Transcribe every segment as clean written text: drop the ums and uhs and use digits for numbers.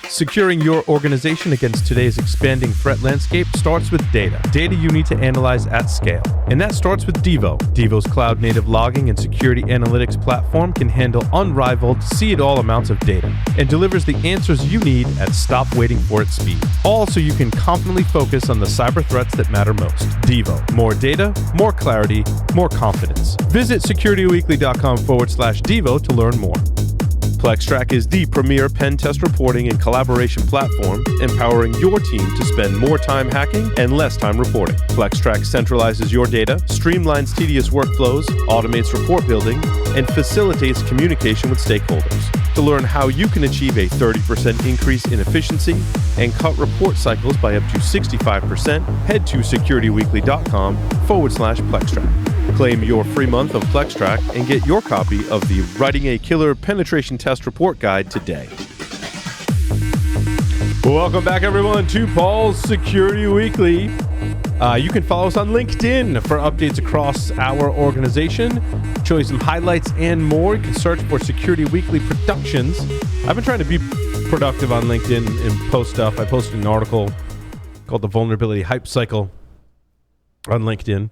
Securing your organization against today's expanding threat landscape starts with data. Data you need to analyze at scale. And that starts with Devo. Devo's cloud-native logging and security analytics platform can handle unrivaled, see-it-all amounts of data and delivers the answers you need at stop-waiting-for-it speed. All so you can confidently focus on the cyber threats that matter most. Devo. More data, more clarity, more confidence. Visit securityweekly.com/Devo to learn more. PlexTrack is the premier pen test reporting and collaboration platform, empowering your team to spend more time hacking and less time reporting. PlexTrack centralizes your data, streamlines tedious workflows, automates report building, and facilitates communication with stakeholders. To learn how you can achieve a 30% increase in efficiency and cut report cycles by up to 65%, head to securityweekly.com/PlexTrack. Claim your free month of PlexTrack and get your copy of the Writing a Killer Penetration Test Report Guide today. Welcome back, everyone, to Paul's Security Weekly. You can follow us on LinkedIn for updates across our organization, show you some highlights and more. You can search for Security Weekly Productions. I've been trying to be productive on LinkedIn and post stuff. I posted an article called The Vulnerability Hype Cycle on LinkedIn.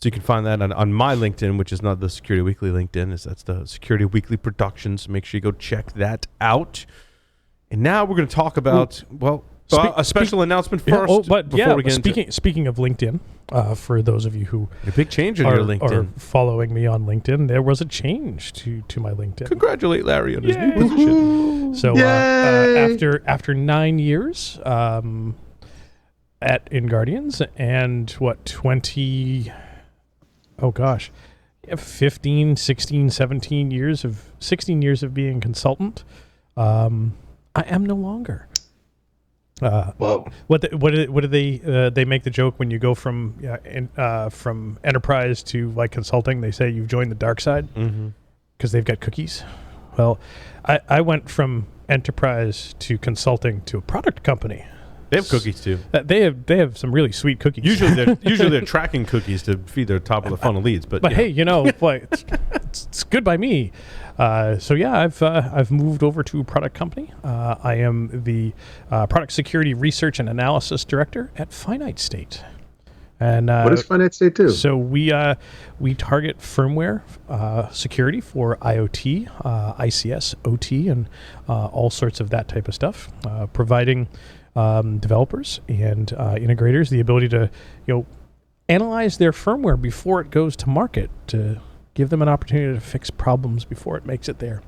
So you can find that on my LinkedIn, which is not the Security Weekly LinkedIn. That's the Security Weekly Productions. Make sure you go check that out. And now we're going to talk about, a special announcement first. Speaking of LinkedIn, for those of you who a big change in your LinkedIn are following me on LinkedIn, there was a change to my LinkedIn. Congratulate Larry on his new position. So after 9 years in Guardians and 16 years of being consultant, I am no longer. Whoa! What do they make the joke when you go from enterprise to like consulting? They say you've joined the dark side because they've got cookies. Well, I went from enterprise to consulting to a product company. They have cookies too. They have some really sweet cookies. Usually they're tracking cookies to feed their top of the funnel leads. But hey, it's good by me. I've moved over to a product company. I am the product security research and analysis director at Finite State. And what does Finite State do? So we target firmware security for IoT, ICS, OT, and all sorts of that type of stuff, providing developers and integrators the ability to analyze their firmware before it goes to market, to give them an opportunity to fix problems before it makes it there,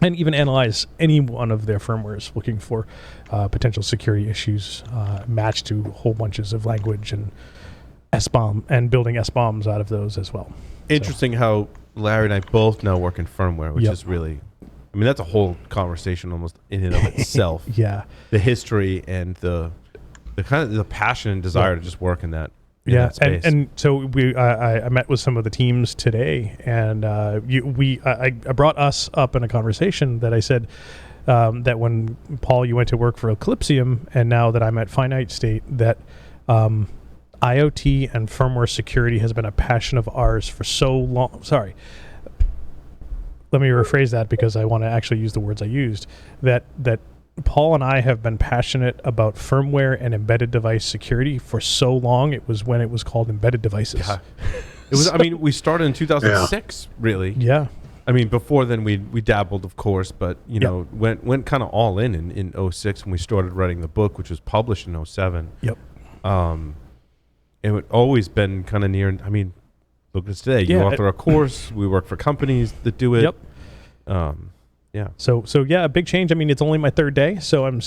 and even analyze any one of their firmwares looking for potential security issues matched to whole bunches of language and SBOM, and building SBOMs out of those as well. Interesting how Larry and I both now work in firmware, which is really, that's a whole conversation almost in and of itself. Yeah. The history and the kind of the passion and desire to just work in that. That space. And so I met with some of the teams today, and I brought us up in a conversation that I said that when Paul, you went to work for Eclipsium, and now that I'm at Finite State, that IoT and firmware security has been a passion of ours for so long. Sorry. Let me rephrase that because I want to actually use the words I used. That Paul and I have been passionate about firmware and embedded device security for so long. It was when it was called embedded devices. Yeah. It was. We started in 2006, really. Yeah. Before then we dabbled, of course, but went kind of all in 06 when we started writing the book, which was published in 07. Yep. It's always been kind of near. Look at us today. You author a course. We work for companies that do it. Yep. Yeah. So a big change. It's only my third day, so I'm,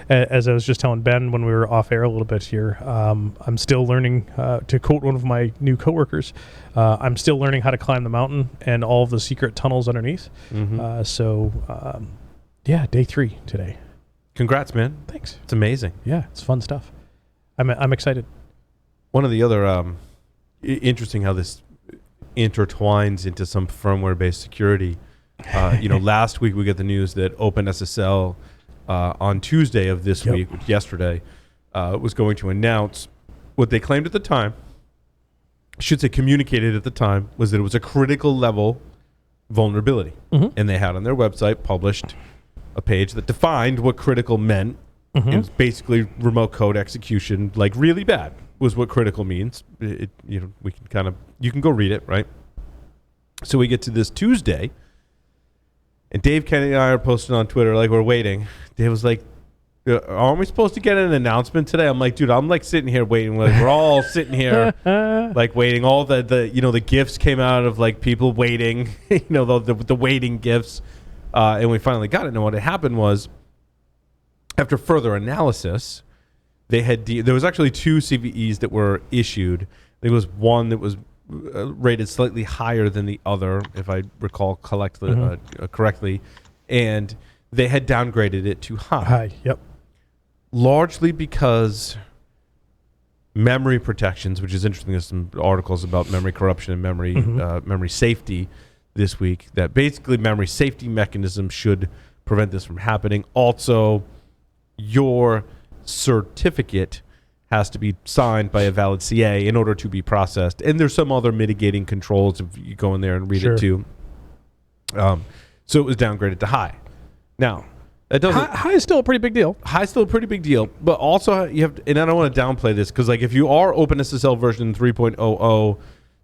as I was just telling Ben when we were off air a little bit here, I'm still learning. To quote one of my new coworkers, I'm still learning how to climb the mountain and all of the secret tunnels underneath. Day 3 today. Congrats, man. Thanks. It's amazing. Yeah, it's fun stuff. I'm excited. One of the other interesting how this intertwines into some firmware-based security. Last week we got the news that OpenSSL on Tuesday of this week, yesterday, was going to announce what they claimed at the time, communicated at the time, was that it was a critical level vulnerability. And they had on their website published a page that defined what critical meant And it's basically remote code execution, like really bad, was what critical means. You can go read it, right? So we get to this Tuesday, and Dave, Kenny, and I are posting on Twitter like we're waiting. Dave was like, aren't we supposed to get an announcement today? I'm like, dude, I'm like sitting here waiting. Like we're all sitting here like waiting. All the gifts came out of like people waiting, the waiting gifts. And we finally got it. And what had happened was, after further analysis, there was actually 2 CVEs that were issued. There was one that was rated slightly higher than the other, if I recall correctly, and they had downgraded it to high. High, yep. Largely because memory protections, which is interesting. There's some articles about memory corruption and memory safety this week, that basically memory safety mechanisms should prevent this from happening. Also, your certificate has to be signed by a valid CA in order to be processed. And there's some other mitigating controls if you go in there and read it too. So it was downgraded to high. Now, that doesn't... High is still a pretty big deal. High is still a pretty big deal. But also, you have to, and I don't want to downplay this, because like if you are OpenSSL version 3.00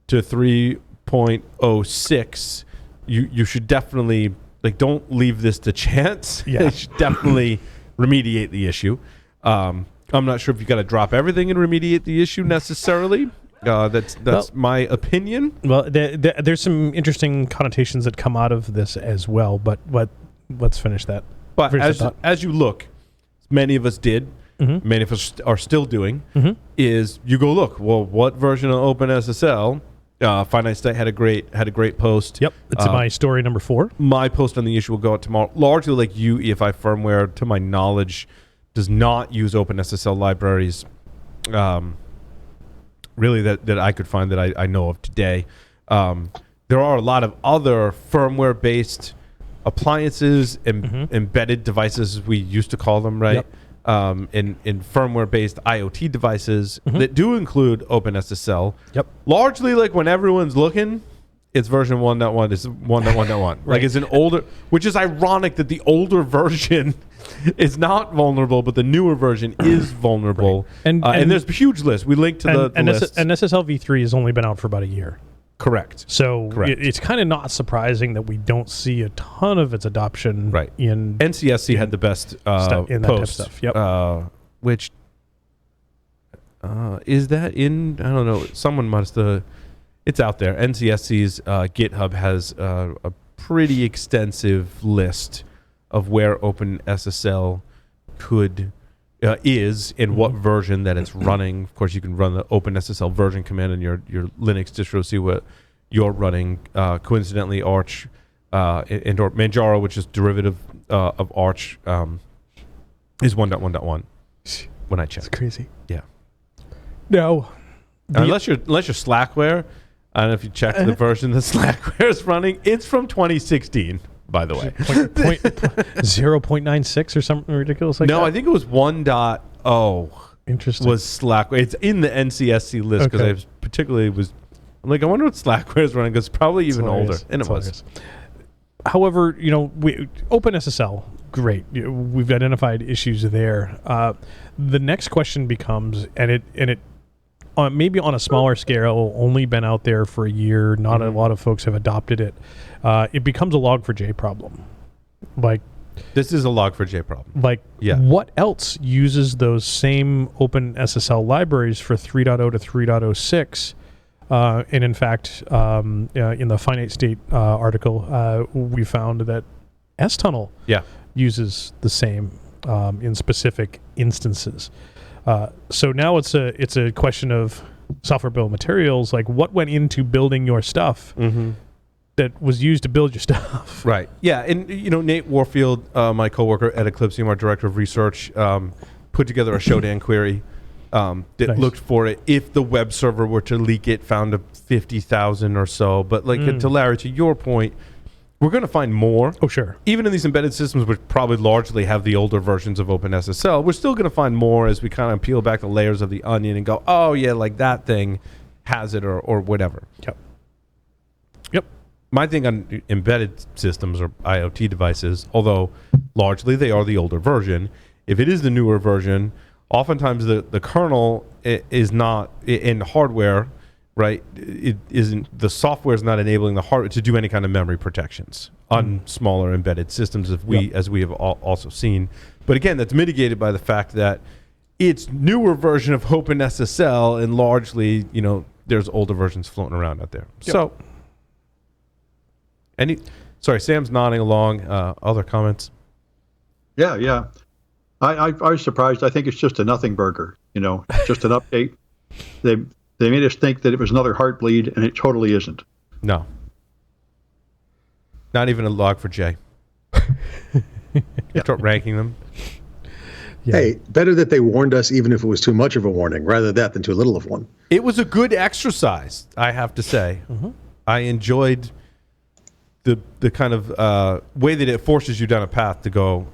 to 3.06, you should definitely, like, don't leave this to chance. Yeah. You should definitely remediate the issue. I'm not sure if you got to drop everything and remediate the issue necessarily. That's my opinion. Well, there's some interesting connotations that come out of this as well. But let's finish that. But as you look, many of us did. Many of us are still doing. Is you go look. Well, what version of OpenSSL? Finite State had a great post. Yep, it's my story number 4. My post on the issue will go out tomorrow. Largely, like UEFI firmware, to my knowledge, does not use OpenSSL libraries. Really, that I could find that I know of today. There are a lot of other firmware-based appliances, embedded devices, as we used to call them, right? Yep. In firmware-based IoT devices that do include OpenSSL. Yep. Largely, like when everyone's looking, it's version 1.1. It's 1.1.1. Right. Like it's an older, which is ironic that the older version is not vulnerable, but the newer version is vulnerable. Right. And there's a huge list. We linked to the list. And SSL v3 has only been out for about a year. Correct. So it's kind of not surprising that we don't see a ton of its adoption. Right. In NCSC had the best in that post. type of stuff. Yep. Which is that in? I don't know. Someone must have. It's out there. NCSC's GitHub has a pretty extensive list of where OpenSSL is in what version that it's running. Of course, you can run the OpenSSL version command in your Linux distro, see what you're running. Coincidentally, Arch or Manjaro, which is derivative of Arch, is 1.1.1 when I checked. It's crazy. Yeah. No. Unless you're Slackware, I don't know if you checked the version that Slackware is running. It's from 2016. By the way, 0.96 or something ridiculous like that? No, I think it was 1.0. Interesting. Was Slackware. It's in the NCSC list because I I'm like, I wonder what Slackware is running, because it's probably even older. And it was. However, OpenSSL, great. We've identified issues there. The next question becomes, and it maybe on a smaller scale, only been out there for a year. Not a lot of folks have adopted it. It becomes a Log4j problem. Like, this is a Log4j problem. Like, what else uses those same OpenSSL libraries for 3.0 to 3.06? And in fact, in the Finite State article, we found that STunnel uses the same in specific instances. So now it's a question of software bill of materials, like what went into building your stuff that was used to build your stuff. Right. Yeah. And, Nate Warfield, my coworker at Eclipsium, our director of research, put together a Shodan query that looked for it. If the web server were to leak it, found a 50,000 or so. But to Larry, to your point, we're going to find more. Oh, sure. Even in these embedded systems, which probably largely have the older versions of OpenSSL, we're still going to find more as we kind of peel back the layers of the onion and go, oh, yeah, like that thing has it or whatever. Yep. My thing on embedded systems or IoT devices, although largely they are the older version, if it is the newer version, oftentimes the kernel is not in hardware, right? It isn't, the software is not enabling the hardware to do any kind of memory protections on smaller embedded systems, as we have also seen. But again, that's mitigated by the fact that it's newer version of OpenSSL, and largely, there's older versions floating around out there. Yep. So, Sam's nodding along. Other comments? Yeah. I was surprised. I think it's just a nothing burger. Just an update. They made us think that it was another Heartbleed, and it totally isn't. No. Not even a log4j. Start ranking them. Yeah. Hey, better that they warned us, even if it was too much of a warning, rather that than too little of one. It was a good exercise, I have to say. Mm-hmm. I enjoyed the kind of way that it forces you down a path to go,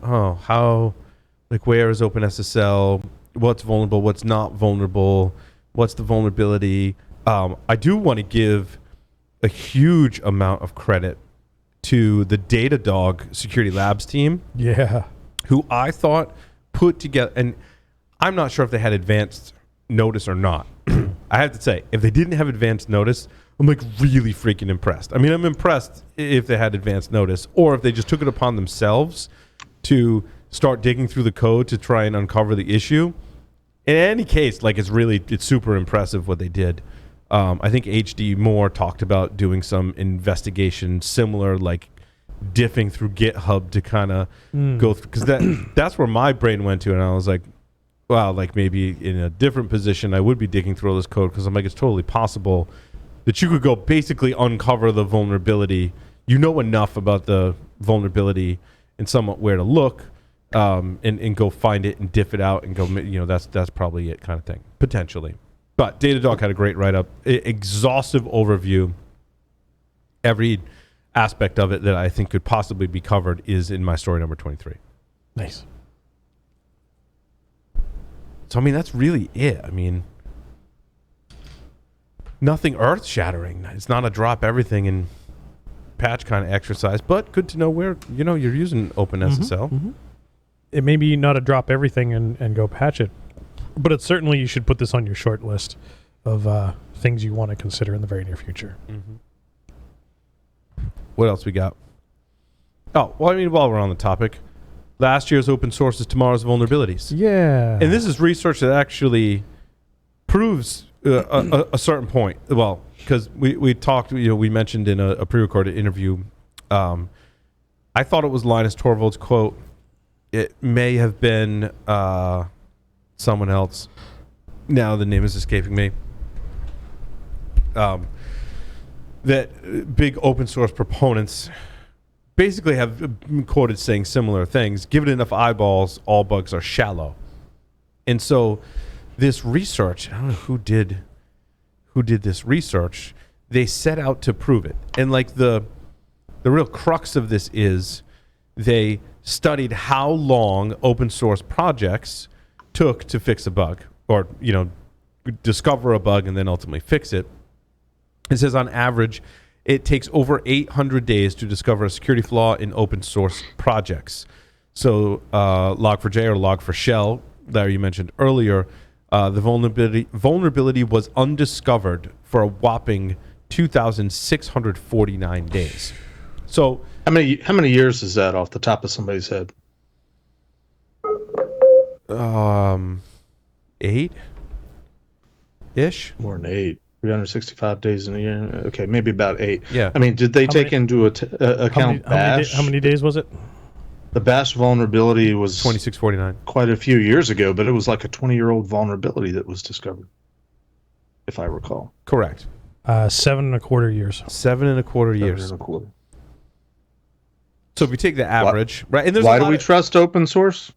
where is OpenSSL? What's vulnerable? What's not vulnerable? What's the vulnerability? I do want to give a huge amount of credit to the Datadog Security Labs team. Yeah. Who I thought put together, and I'm not sure if they had advanced notice or not. I have to say, if they didn't have advanced notice, I'm really freaking impressed. I mean, I'm impressed if they had advanced notice, or if they just took it upon themselves to start digging through the code to try and uncover the issue. In any case, it's super impressive what they did. I think HD Moore talked about doing some investigation similar, diffing through GitHub to kind of go through, because that's where my brain went to, and I was like, wow, maybe in a different position I would be digging through all this code, because I'm it's totally possible that you could go basically uncover the vulnerability. Enough about the vulnerability and somewhat where to look, and go find it and diff it out and go, that's probably it kind of thing, potentially. But Datadog had a great write-up, exhaustive overview. Every aspect of it that I think could possibly be covered is in my story number 23. Nice. So, that's really it. Nothing earth-shattering. It's not a drop everything and patch kind of exercise, but good to know where, you're using OpenSSL. Mm-hmm. It may be not a drop everything and go patch it, but it's certainly, you should put this on your short list of things you want to consider in the very near future. Mm-hmm. What else we got? Oh, well, while we're on the topic, last year's open source is tomorrow's vulnerabilities. Yeah. And this is research that actually proves a certain point. Well, because we talked, we mentioned in a pre-recorded interview, I thought it was Linus Torvalds' quote. It may have been someone else. Now the name is escaping me. That big open source proponents basically have been quoted saying similar things. Given enough eyeballs, all bugs are shallow. And so this research, I don't know who did this research, they set out to prove it. And the real crux of this is they studied how long open source projects took to fix a bug, or discover a bug and then ultimately fix it. It says on average, it takes over 800 days to discover a security flaw in open source projects. So Log4j or Log4Shell, that you mentioned earlier, the vulnerability was undiscovered for a whopping 2,649 days. So how many years is that off the top of somebody's head? 8-ish. More than 8. 365 days in a year. Okay, maybe about 8. Yeah. Did they take into account Bash? How many days was it? The Bash vulnerability was 2649. Quite a few years ago, but it was like a 20-year-old vulnerability that was discovered, if I recall. Correct. 7.25 years. 7.25 years. 7.25. So if we take the average, right? And why do we trust open source?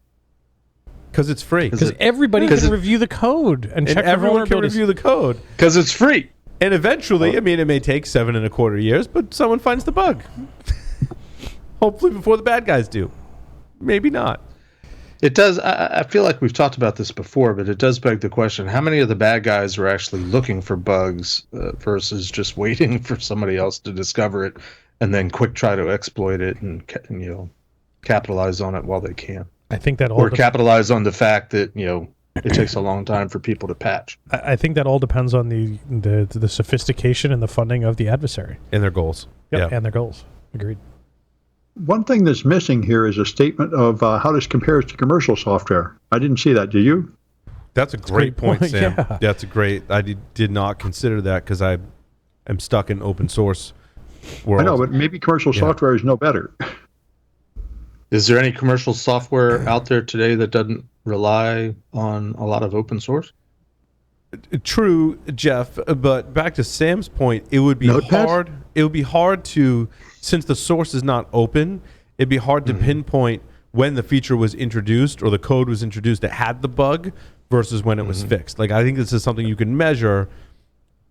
Because it's free. Because everybody can review the code and check everyone can review the code. Because it's free. And eventually, it may take 7.25 years, but someone finds the bug. Hopefully before the bad guys do. Maybe not. It does. I feel like we've talked about this before, but it does beg the question: how many of the bad guys are actually looking for bugs versus just waiting for somebody else to discover it and then quick try to exploit it and capitalize on it while they can? I think that all or capitalize on the fact that it takes a long time for people to patch. I think that all depends on the sophistication and the funding of the adversary and their goals. Yep, and their goals. Agreed. One thing that's missing here is a statement of how this compares to commercial software. I didn't see that. Did you? That's a great point, Sam. Yeah. That's a great. I did not consider that because I am stuck in open source world. I know, but maybe commercial software is no better. Is there any commercial software out there today that doesn't rely on a lot of open source? True, Jeff, but back to Sam's point, it would be Notepad? hard. It would be hard to, since the source is not open, it'd be hard to pinpoint when the feature was introduced or the code was introduced that had the bug versus when it was fixed. Like, I think this is something you can measure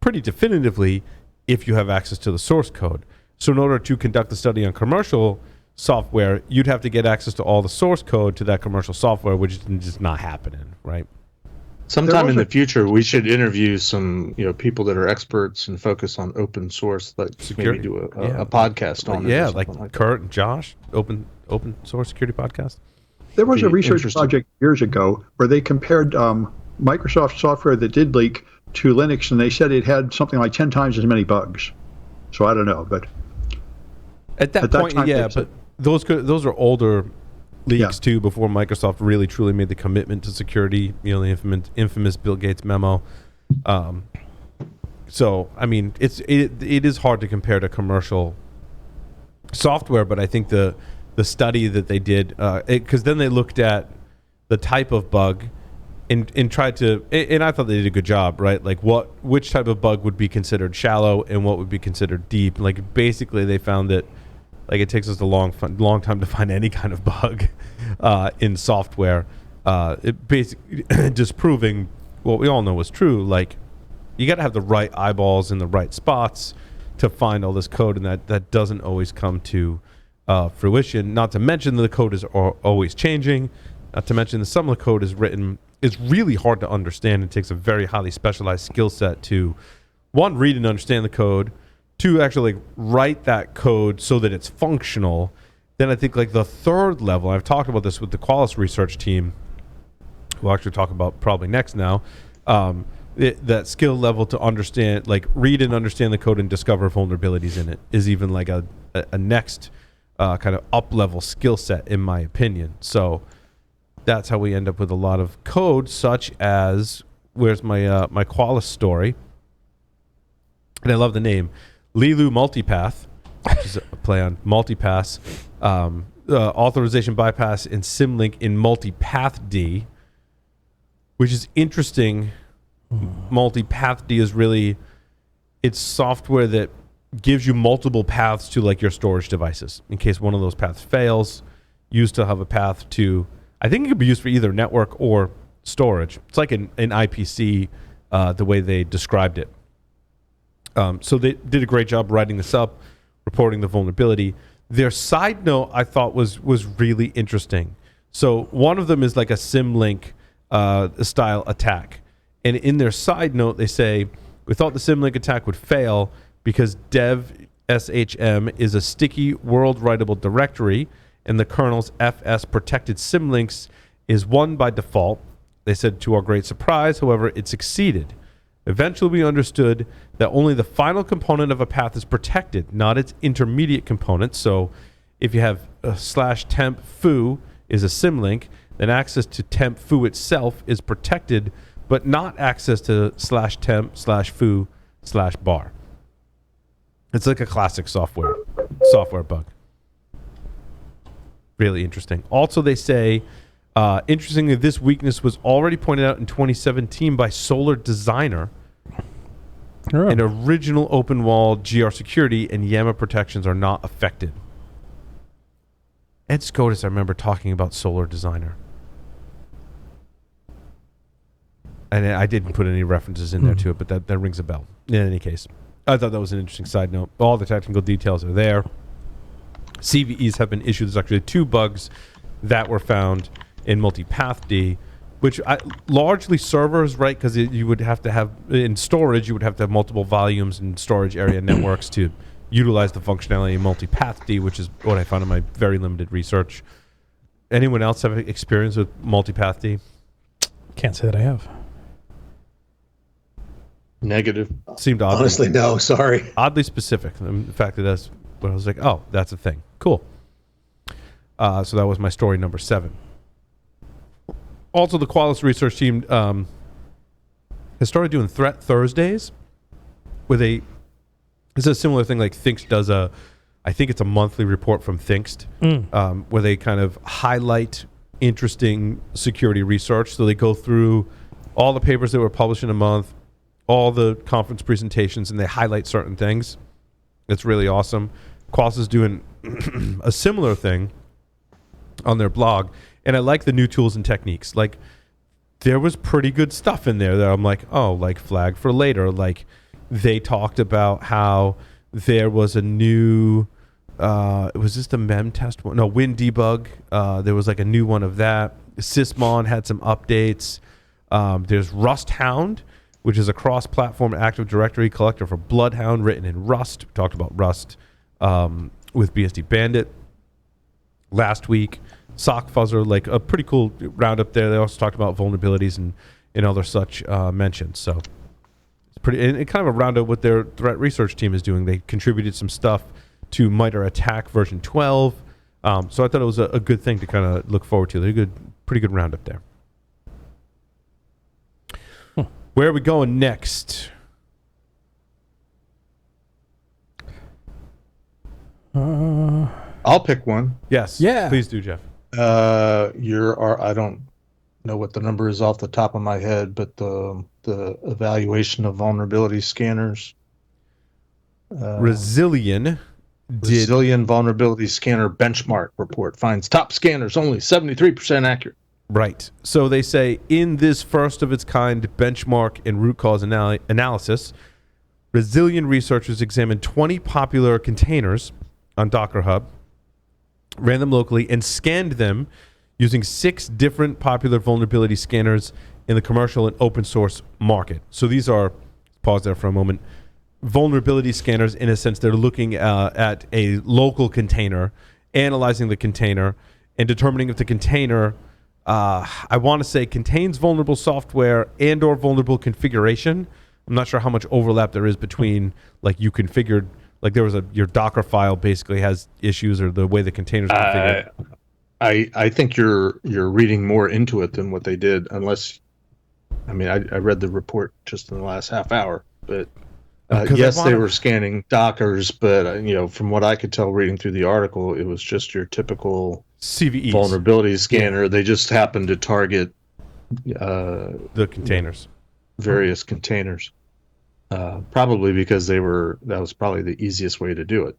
pretty definitively if you have access to the source code. So in order to conduct the study on commercial software, you'd have to get access to all the source code to that commercial software, which is just not happening, right? Sometime in the future, we should interview some people that are experts and focus on open source, like Security. maybe do a podcast on it. Yeah, or something like that. Kurt and Josh, open source security podcast. There was a Be research interesting. project years ago where they compared Microsoft software that did leak to Linux, and they said it had something like 10 times as many bugs. So I don't know, but At that point, time, yeah, they but those are older leaks Yeah. too, before Microsoft really truly made the commitment to security. The infamous Bill Gates memo. So I mean, it is hard to compare to commercial software, but I think the study that they did, because then they looked at the type of bug and tried to, and I thought they did a good job, right? Like which type of bug would be considered shallow and what would be considered deep. Like basically, they found that like it takes us a long time to find any kind of bug in software. It basically disproving what we all know was true. Like you got to have the right eyeballs in the right spots to find all this code, and that doesn't always come to fruition. Not to mention the code is always changing. Not to mention that some of the code is really hard to understand. It takes a very highly specialized skill set to, one, read and understand the code, two, actually write that code so that it's functional. Then I think like the third level, I've talked about this with the Qualys research team, we'll actually talk about probably next now, that skill level to understand, like read and understand the code and discover vulnerabilities in it is even like a next kind of up-level skill set, in my opinion. So that's how we end up with a lot of code, such as, where's my my Qualys story? And I love the name, Lilu Multipath, which is a play on multipass, authorization bypass and symlink in multipath D, which is interesting. Multipath D is really, it's software that gives you multiple paths to like your storage devices. In case one of those paths fails, you still have a path to, I think it could be used for either network or storage. It's like an IPC, the way they described it. So they did a great job writing this up, reporting the vulnerability. Their side note I thought was really interesting. So one of them is like a symlink style attack. And in their side note, they say, we thought the symlink attack would fail because dev SHM is a sticky world writable directory, and the kernel's FS protected symlinks is one by default. They said, to our great surprise, however, it succeeded. Eventually, we understood that only the final component of a path is protected, not its intermediate component. So if you have /temp foo is a symlink, then access to temp foo itself is protected, but not access to /temp/foo/bar. It's like a classic software bug. Really interesting. Also, they say, interestingly, this weakness was already pointed out in 2017 by Solar Designer. An original open wall GR security and YAMA protections are not affected. Ed Scotus, I remember talking about Solar Designer. And I didn't put any references in there to it, but that rings a bell. In any case, I thought that was an interesting side note. All the technical details are there. CVEs have been issued. There's actually 2 bugs that were found in multipath D, which largely servers, right? Because you would have to have, in storage, you would have to have multiple volumes and storage area networks to utilize the functionality of multipath D, which is what I found in my very limited research. anyone else have experience with multipath D? Can't say that I have. Negative. Seemed oddly, Honestly, no. Sorry. oddly specific. In fact, that's when I was like, oh, that's a thing. Cool. So that was my story number 7. Also, the Qualys research team has started doing Threat Thursdays with it's a similar thing like Thinkst does I think it's a monthly report from Thinkst where they kind of highlight interesting security research. So they go through all the papers that were published in a month, all the conference presentations, and they highlight certain things. It's really awesome. Qualys is doing a similar thing on their blog, and I like the new tools and techniques. Like, there was pretty good stuff in there that I'm like, oh, like flag for later. Like, they talked about how there was a new was this the mem test one? No, Win Debug. There was like a new one of that. Sysmon had some updates. There's Rust Hound, which is a cross-platform Active Directory collector for Bloodhound written in Rust. We talked about Rust with BSD Bandit last week. Sock Fuzzer, like a pretty cool roundup there. They also talked about vulnerabilities and other such mentions. So it's pretty, and kind of a roundup what their threat research team is doing. They contributed some stuff to MITRE ATT&CK version 12. So I thought it was a good thing to kind of look forward to. They're pretty good roundup there. Where are we going next? I'll pick one. Yes. Yeah. Please do, Jeff. I don't know what the number is off the top of my head, but the evaluation of vulnerability scanners. Resilient Vulnerability Scanner Benchmark Report finds top scanners only 73% accurate. Right. So they say in this first of its kind benchmark and root cause analysis, Resilient researchers examined 20 popular containers on Docker Hub, ran them locally, and scanned them using 6 different popular vulnerability scanners in the commercial and open source market. So these are, pause there for a moment, vulnerability scanners in a sense. They're looking at a local container, analyzing the container, and determining if the container, I want to say, contains vulnerable software and or vulnerable configuration. I'm not sure how much overlap there is between, like, you configured, like there was your Docker file basically has issues, or the way the containers configured. I think you're reading more into it than what they did, unless, I mean, I read the report just in the last half hour, but yes, they were scanning Dockers, but from what I could tell reading through the article, it was just your typical CVEs. Vulnerability scanner. Yeah. They just happened to target the containers, various containers, probably because that was probably the easiest way to do it.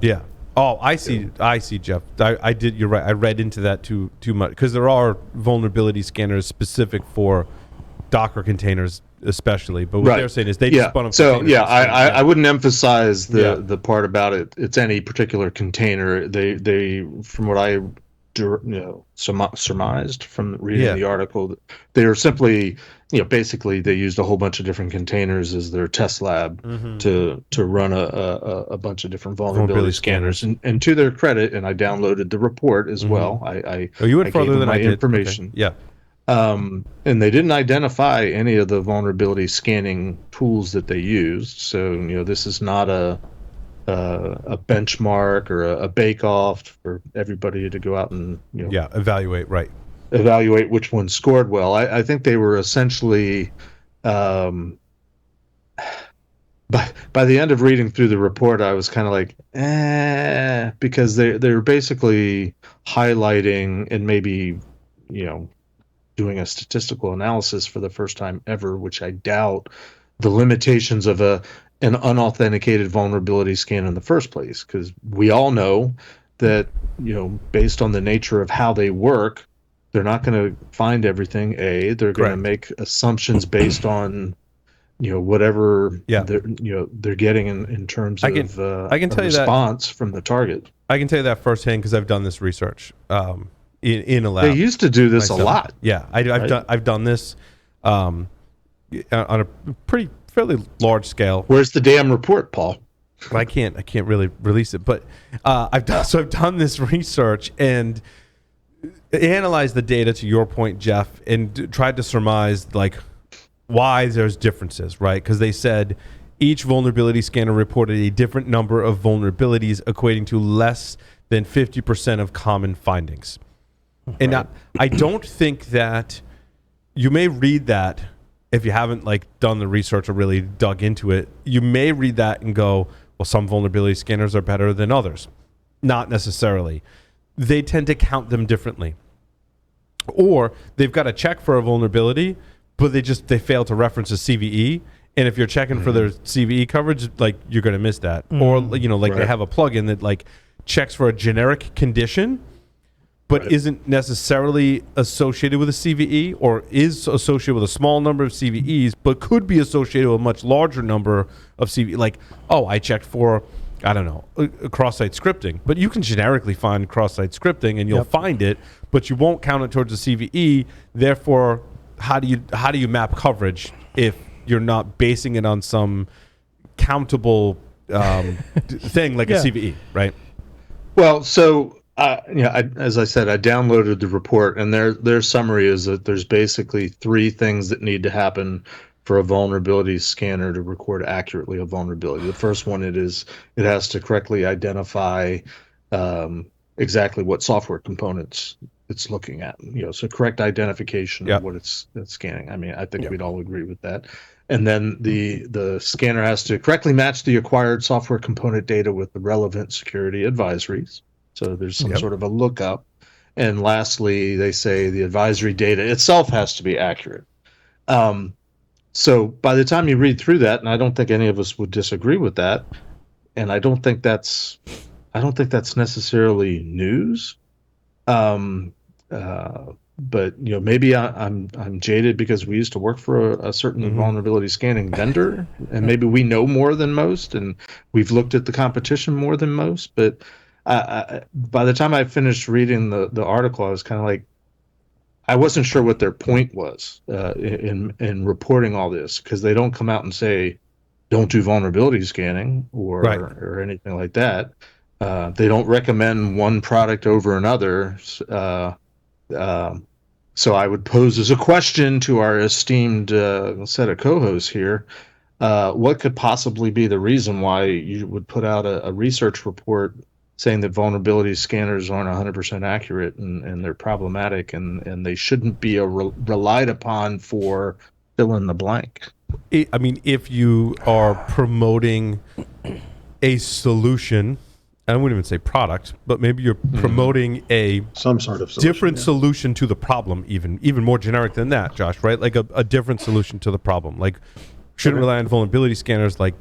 Yeah. Oh, I see, Jeff. I did. You're right. I read into that too much, because there are vulnerability scanners specific for Docker containers, especially. But what they're saying is they just spun up. So I wouldn't emphasize the part about it. It's any particular container. They from what I surmised from reading the article, they were simply basically they used a whole bunch of different containers as their test lab to run a bunch of different vulnerability scanners. And to their credit, and I downloaded the report as well. You went further than I did. Information. Okay. Yeah. And they didn't identify any of the vulnerability scanning tools that they used. So this is not a benchmark or a bake-off for everybody to go out and evaluate which one scored well. I think they were essentially by the end of reading through the report, I was kind of like, because they were basically highlighting and maybe doing a statistical analysis for the first time ever, which I doubt, the limitations of an unauthenticated vulnerability scan in the first place. Because we all know that, based on the nature of how they work, they're not going to find everything. They're going to make assumptions based on, whatever they're getting in terms of I can tell response from the target. I can tell you that firsthand because I've done this research. In a lab. They used to do this a lot. Yeah, I've done this on a fairly large scale. Where's the damn report, Paul? I can't really release it, but I've done this research, and analyzed the data, to your point, Jeff, and tried to surmise like why there's differences, right? Because they said each vulnerability scanner reported a different number of vulnerabilities, equating to less than 50% of common findings. And I don't think that you may read that if you haven't like done the research or really dug into it. You may read that and go, well, some vulnerability scanners are better than others. Not necessarily. They tend to count them differently. Or they've got a check for a vulnerability, but they fail to reference a CVE. And if you're checking for their CVE coverage, like you're going to miss that. Or they have a plugin that like checks for a generic condition, but isn't necessarily associated with a CVE, or is associated with a small number of CVEs, but could be associated with a much larger number of CVE. Like, I checked for, I don't know, cross-site scripting, but you can generically find cross-site scripting and you'll find it, but you won't count it towards a CVE. Therefore, how do you map coverage if you're not basing it on some countable thing like a CVE, right? Well, so as I said, I downloaded the report, and their summary is that there's basically 3 things that need to happen for a vulnerability scanner to record accurately a vulnerability. The first one, it has to correctly identify exactly what software components it's looking at. So correct identification of what it's scanning. I mean, I think we'd all agree with that. And then the scanner has to correctly match the acquired software component data with the relevant security advisories. So there's some sort of a lookup. And lastly, they say the advisory data itself has to be accurate. So by the time you read through that, and I don't think any of us would disagree with that, and I don't think that's necessarily news. But maybe I'm jaded because we used to work for a certain vulnerability scanning vendor, and maybe we know more than most, and we've looked at the competition more than most. But by the time I finished reading the article, I was kind of like, I wasn't sure what their point was in reporting all this, because they don't come out and say don't do vulnerability scanning or anything like that. They don't recommend one product over another. So I would pose as a question to our esteemed set of co-hosts here, what could possibly be the reason why you would put out a research report saying that vulnerability scanners aren't 100% accurate and they're problematic and they shouldn't be relied upon for fill in the blank? I mean, if you are promoting a solution, I wouldn't even say product, but maybe you're promoting some sort of solution, different solution to the problem, even more generic than that, Josh, right? Like a different solution to the problem. Like, shouldn't rely on vulnerability scanners. Like,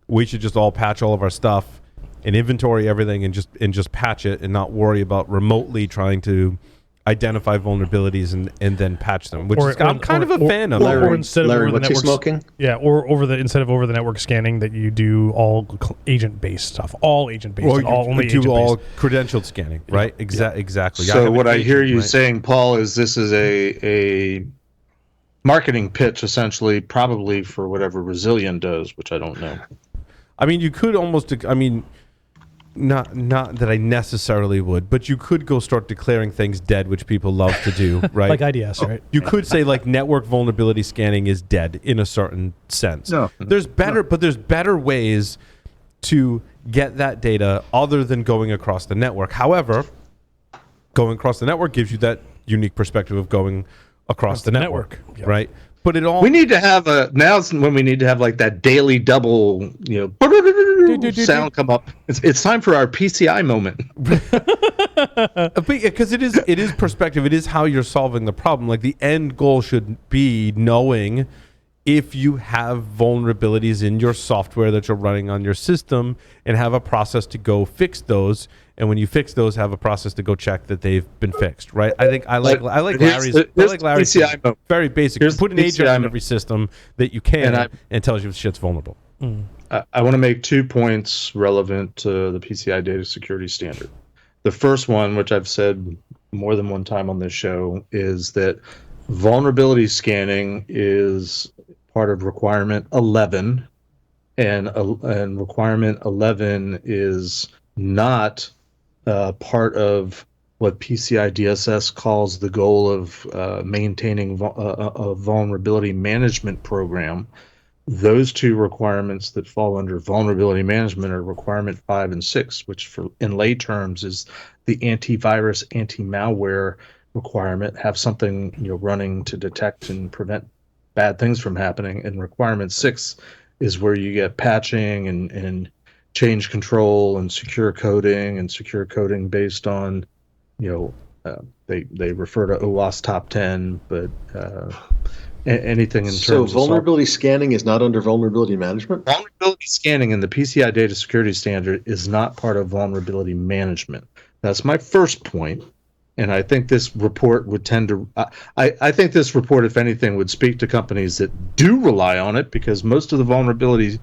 we should just all patch all of our stuff and inventory everything and just patch it and not worry about remotely trying to identify vulnerabilities and then patch them, which I'm kind of a fan of. Larry, instead of Larry, what's he smoking? Yeah, or instead of over the network scanning, that you do all agent-based stuff, all agent-based, Or and all only do agent-based. all credentialed scanning, right? Exactly. So what I hear you saying, Paul, is this is a marketing pitch, essentially, probably for whatever Resilient does, which I don't know. I mean, you could almost. I mean, not that I necessarily would, but you could go start declaring things dead, which people love to do, right? Like IDS, right? You could say like network vulnerability scanning is dead in a certain sense. No. There's better ways to get that data other than going across the network. However, going across the network gives you that unique perspective of going across the network, right? But it all we need to have now's when we need to have like that daily double, sound come up. It's time for our PCI moment. Because it is perspective. It is how you're solving the problem. Like, the end goal should be knowing if you have vulnerabilities in your software that you're running on your system, and have a process to go fix those. And when you fix those, have a process to go check that they've been fixed, right? I like Larry's PCI very basic. You put an agent on every system that you can, and tells you if shit's vulnerable. I want to make 2 points relevant to the PCI data security standard. The first one, which I've said more than one time on this show, is that vulnerability scanning is part of requirement 11, and requirement 11 is not part of what PCI DSS calls the goal of maintaining a vulnerability management program. Those two requirements that fall under vulnerability management are requirement 5 and 6, which for in lay terms is the antivirus, anti-malware requirement, have something running to detect and prevent bad things from happening. And requirement 6 is where you get patching and change control and secure coding based on, they refer to OWASP top 10, but anything in terms of vulnerability scanning is not under vulnerability management? Vulnerability scanning in the PCI data security standard is not part of vulnerability management. That's my first point. And I think this report would tend to, I think this report, if anything, would speak to companies that do rely on it, because most of the vulnerability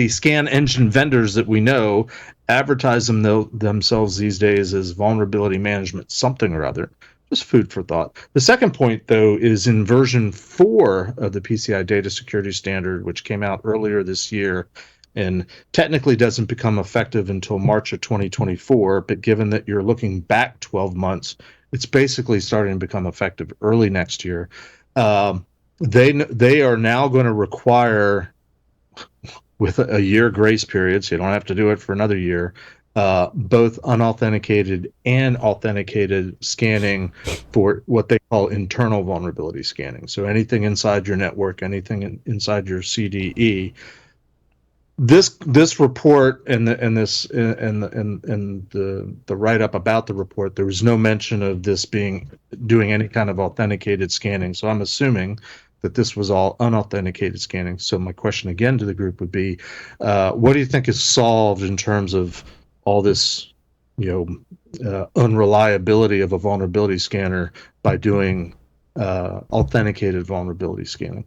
scan engine vendors that we know advertise themselves these days as vulnerability management something or other. Just food for thought. The second point, though, is in version 4 of the PCI data security standard, which came out earlier this year and technically doesn't become effective until March of 2024. But given that you're looking back 12 months, it's basically starting to become effective early next year. They are now going to require, with a year grace period, so you don't have to do it for another year, both unauthenticated and authenticated scanning for what they call internal vulnerability scanning. So anything inside your network, anything inside your CDE. This report and the write up about the report, there was no mention of this doing any kind of authenticated scanning. So I'm assuming that this was all unauthenticated scanning. So my question again to the group would be, what do you think is solved in terms of all this, unreliability of a vulnerability scanner by doing authenticated vulnerability scanning?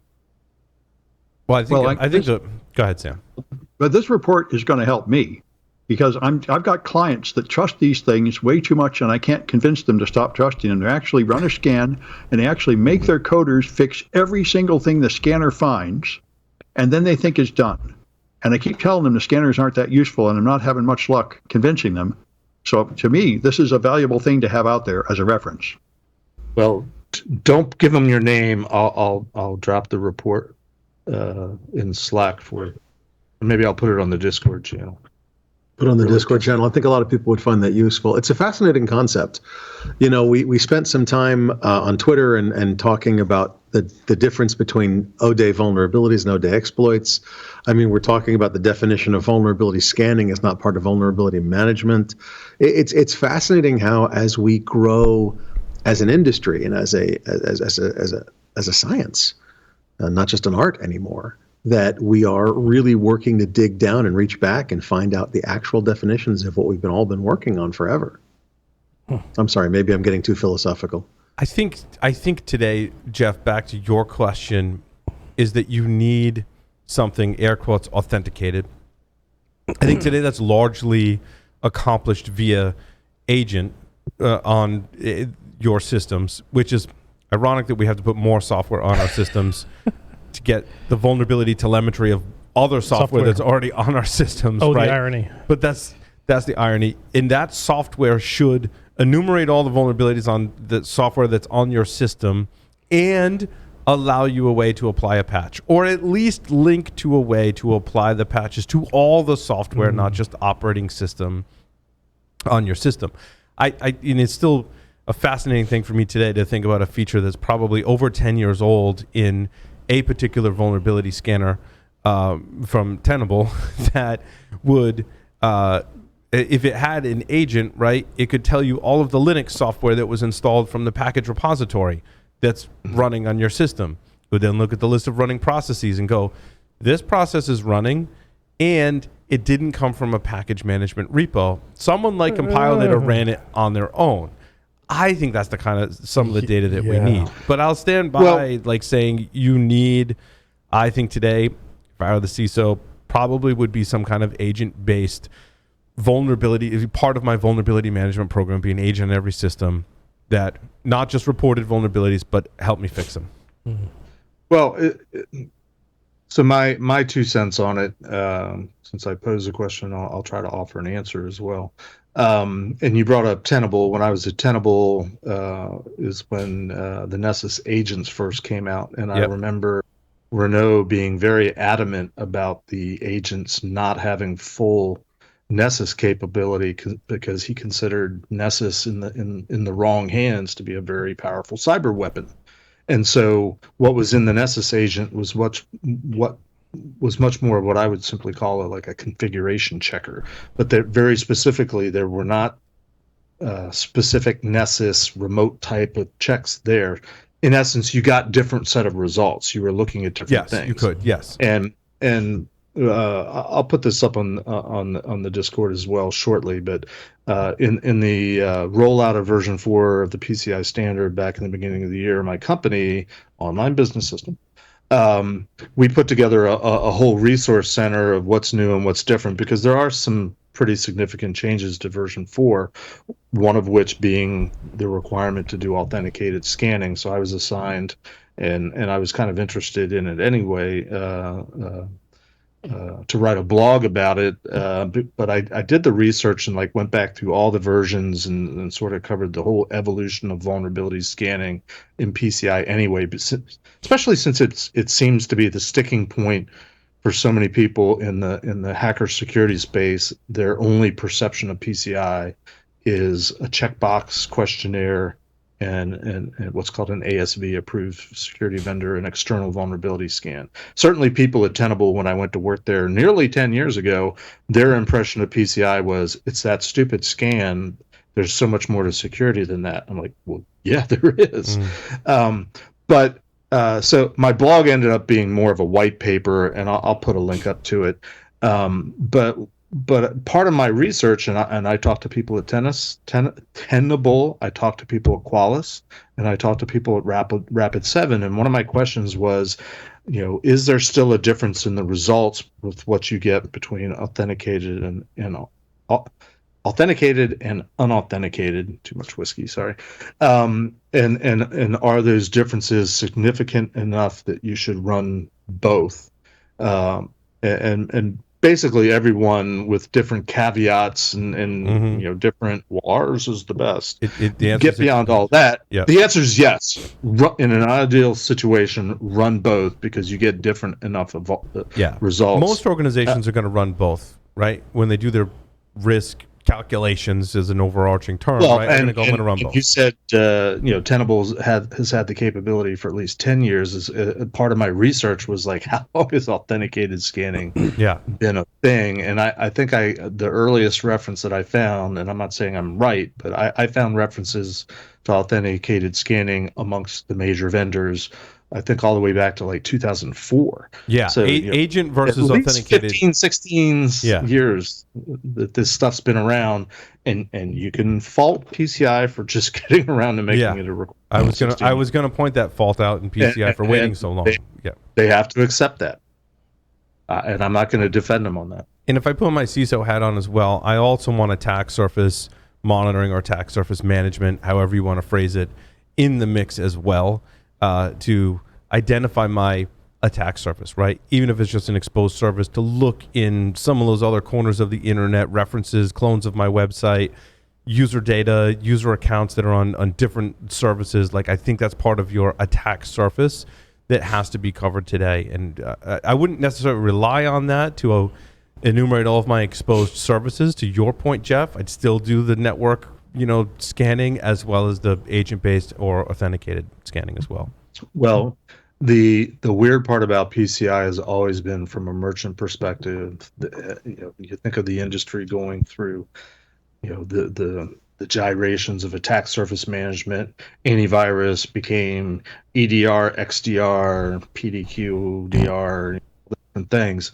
Well, I think go ahead, Sam. But this report is going to help me, because I've got clients that trust these things way too much, and I can't convince them to stop trusting them. They actually run a scan, and they actually make their coders fix every single thing the scanner finds, and then they think it's done. And I keep telling them the scanners aren't that useful, and I'm not having much luck convincing them. So to me, this is a valuable thing to have out there as a reference. Well, don't give them your name. I'll drop the report in Slack for you. Or maybe I'll put it on the Discord channel. Put on the Discord channel. I think a lot of people would find that useful. It's a fascinating concept. We spent some time on Twitter and talking about the difference between O-Day vulnerabilities and O-Day exploits. I mean, we're talking about the definition of vulnerability scanning as not part of vulnerability management. It's fascinating how, as we grow as an industry and as a science, not just an art anymore, that we are really working to dig down and reach back and find out the actual definitions of what we've all been working on forever. I'm sorry, maybe I'm getting too philosophical. I think today, Jeff, back to your question, is that you need something, air quotes, authenticated. I think today that's largely accomplished via agent on your systems, which is ironic that we have to put more software on our systems to get the vulnerability telemetry of other software that's already on our systems. Oh, right? The irony. But that's the irony. And that software should enumerate all the vulnerabilities on the software that's on your system and allow you a way to apply a patch, or at least link to a way to apply the patches to all the software, not just operating system on your system. And it's still a fascinating thing for me today to think about a feature that's probably over 10 years old in a particular vulnerability scanner from Tenable that would, if it had an agent, right, it could tell you all of the Linux software that was installed from the package repository that's running on your system. It would then look at the list of running processes and go, this process is running and it didn't come from a package management repo. Someone like compiled it or ran it on their own. I think that's the kind of some of the data that we need. But I'll stand by saying you need, I think today, if I were the CISO, probably would be some kind of agent-based vulnerability. Part of my vulnerability management program be an agent in every system that not just reported vulnerabilities, but help me fix them. Mm-hmm. Well, so my 2 cents on it, since I posed the question, I'll try to offer an answer as well. And you brought up Tenable. When I was at Tenable, is when the Nessus agents first came out, and I remember Renault being very adamant about the agents not having full Nessus capability because he considered Nessus in the wrong hands to be a very powerful cyber weapon. And so what was in the Nessus agent was what was much more of what I would simply call like a configuration checker. But very specifically, there were not specific Nessus remote type of checks there. In essence, you got different set of results. You were looking at different things. Yes, you could. Yes, and I'll put this up on the Discord as well shortly. But in the rollout of version 4 of the PCI standard back in the beginning of the year, my company, Online Business System, we put together a whole resource center of what's new and what's different, because there are some pretty significant changes to version 4, one of which being the requirement to do authenticated scanning. So I was assigned, and I was kind of interested in it anyway, to write a blog about it. But I did the research and went back through all the versions and sort of covered the whole evolution of vulnerability scanning in PCI anyway. But especially since it seems to be the sticking point for so many people in the hacker security space. Their only perception of PCI is a checkbox questionnaire and what's called an ASV, approved security vendor, an external vulnerability scan. Certainly people at Tenable, when I went to work there nearly 10 years ago, their impression of PCI was, it's that stupid scan. There's so much more to security than that. I'm like, well, yeah, there is. So my blog ended up being more of a white paper, and I'll put a link up to it. But part of my research, and I talked to people at Tenable, I talked to people at Qualys, and I talked to people at Rapid7, and one of my questions was, is there still a difference in the results with what you get between authenticated and unauthenticated? Too much whiskey, sorry. And are those differences significant enough that you should run both? And basically everyone with different caveats and different, well, ours is the best. Get beyond all that. Yeah. The answer is yes. In an ideal situation, run both, because you get different enough of results. Most organizations are going to run both, right? When they do their risk calculations as an overarching term, right? I'm going to run both. You said, Tenable has had the capability for at least 10 years. As part of my research was how long has authenticated scanning been a thing? And I think the earliest reference that I found, and I'm not saying I'm right, but I found references to authenticated scanning amongst the major vendors, I think all the way back to 2004. Yeah, so agent versus at least authenticated. 15, 16 years that this stuff's been around, and you can fault PCI for just getting around to making it a requirement. I was gonna point that fault out in PCI for waiting so long. They have to accept that, and I'm not going to defend them on that. And if I put my CISO hat on as well, I also want attack surface monitoring or attack surface management, however you want to phrase it, in the mix as well. To identify my attack surface, right? Even if it's just an exposed service, to look in some of those other corners of the internet, references, clones of my website, user data, user accounts that are on different services. I think that's part of your attack surface that has to be covered today. And I wouldn't necessarily rely on that to enumerate all of my exposed services. To your point, Jeff, I'd still do the network scanning as well as the agent-based or authenticated scanning as well. Well, the weird part about PCI has always been, from a merchant perspective, you think of the industry going through, the gyrations of attack surface management. Antivirus became EDR, XDR, PDQ, DR, different things.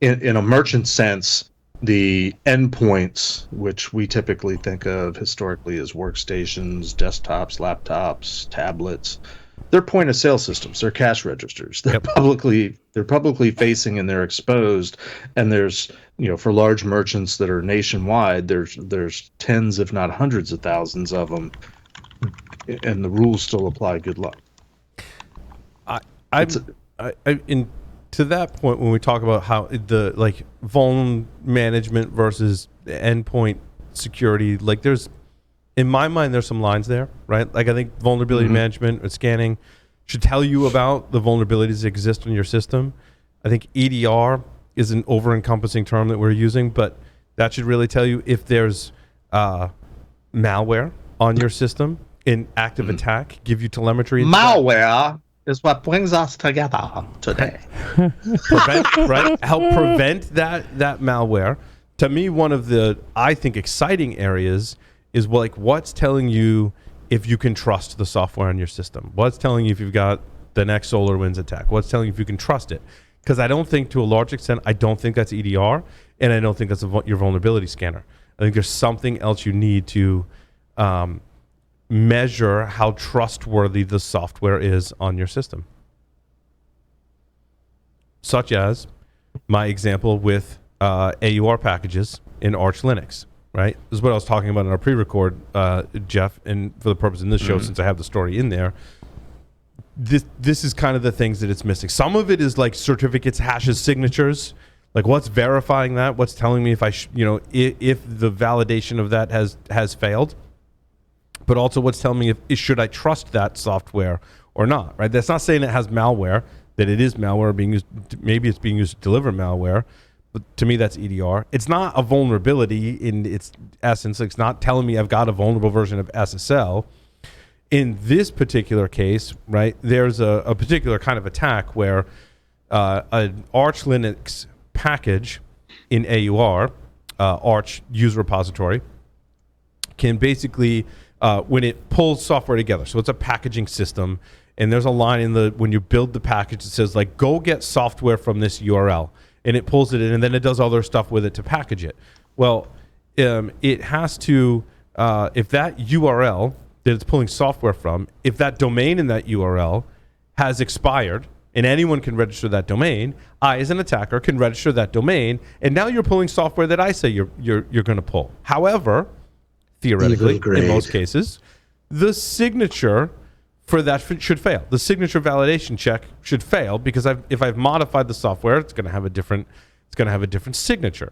In a merchant sense, the endpoints, which we typically think of historically as workstations, desktops, laptops, tablets, they're point of sale systems. They're cash registers. They're publicly facing and they're exposed. And there's, for large merchants that are nationwide, there's tens, if not hundreds of thousands of them, and the rules still apply. Good luck. To that point, when we talk about how the vuln management versus endpoint security, like in my mind, there's some lines there, right? Like I think vulnerability management or scanning should tell you about the vulnerabilities that exist in your system. I think EDR is an over-encompassing term that we're using, but that should really tell you if there's malware on your system in active attack, give you telemetry. Malware is what brings us together today. Help prevent that malware. To me, one of the, I think, exciting areas is like what's telling you if you can trust the software on your system. What's telling you if you've got the next SolarWinds attack. What's telling you if you can trust it. Because I don't think, to a large extent, I don't think that's EDR, and I don't think that's your vulnerability scanner. I think there's something else you need to measure how trustworthy the software is on your system. Such as my example with AUR packages in Arch Linux, right? This is what I was talking about in our pre-record, Jeff, and for the purpose of this show, since I have the story in there, this is kind of the things that it's missing. Some of it is like certificates, hashes, signatures. Like what's verifying that? What's telling me if I, if the validation of that has failed? But also what's telling me if should I trust that software or not? Right? That's not saying it has malware, that it is malware being used. Maybe it's being used to deliver malware. But to me, that's EDR. It's not a vulnerability in its essence. It's not telling me I've got a vulnerable version of SSL. In this particular case, right, there's a particular kind of attack where an Arch Linux package in AUR, Arch user repository, can basically, when it pulls software together, so it's a packaging system, and there's a line in when you build the package that says, like, go get software from this URL, and it pulls it in, and then it does other stuff with it to package it. Well, it has to, if that URL that it's pulling software from, if that domain in that URL has expired, and anyone can register that domain, I, as an attacker, can register that domain, and now you're pulling software that I say you're going to pull. However, theoretically, in most cases, the signature for that should fail. The signature validation check should fail because if I've modified the software, it's going to have a different signature.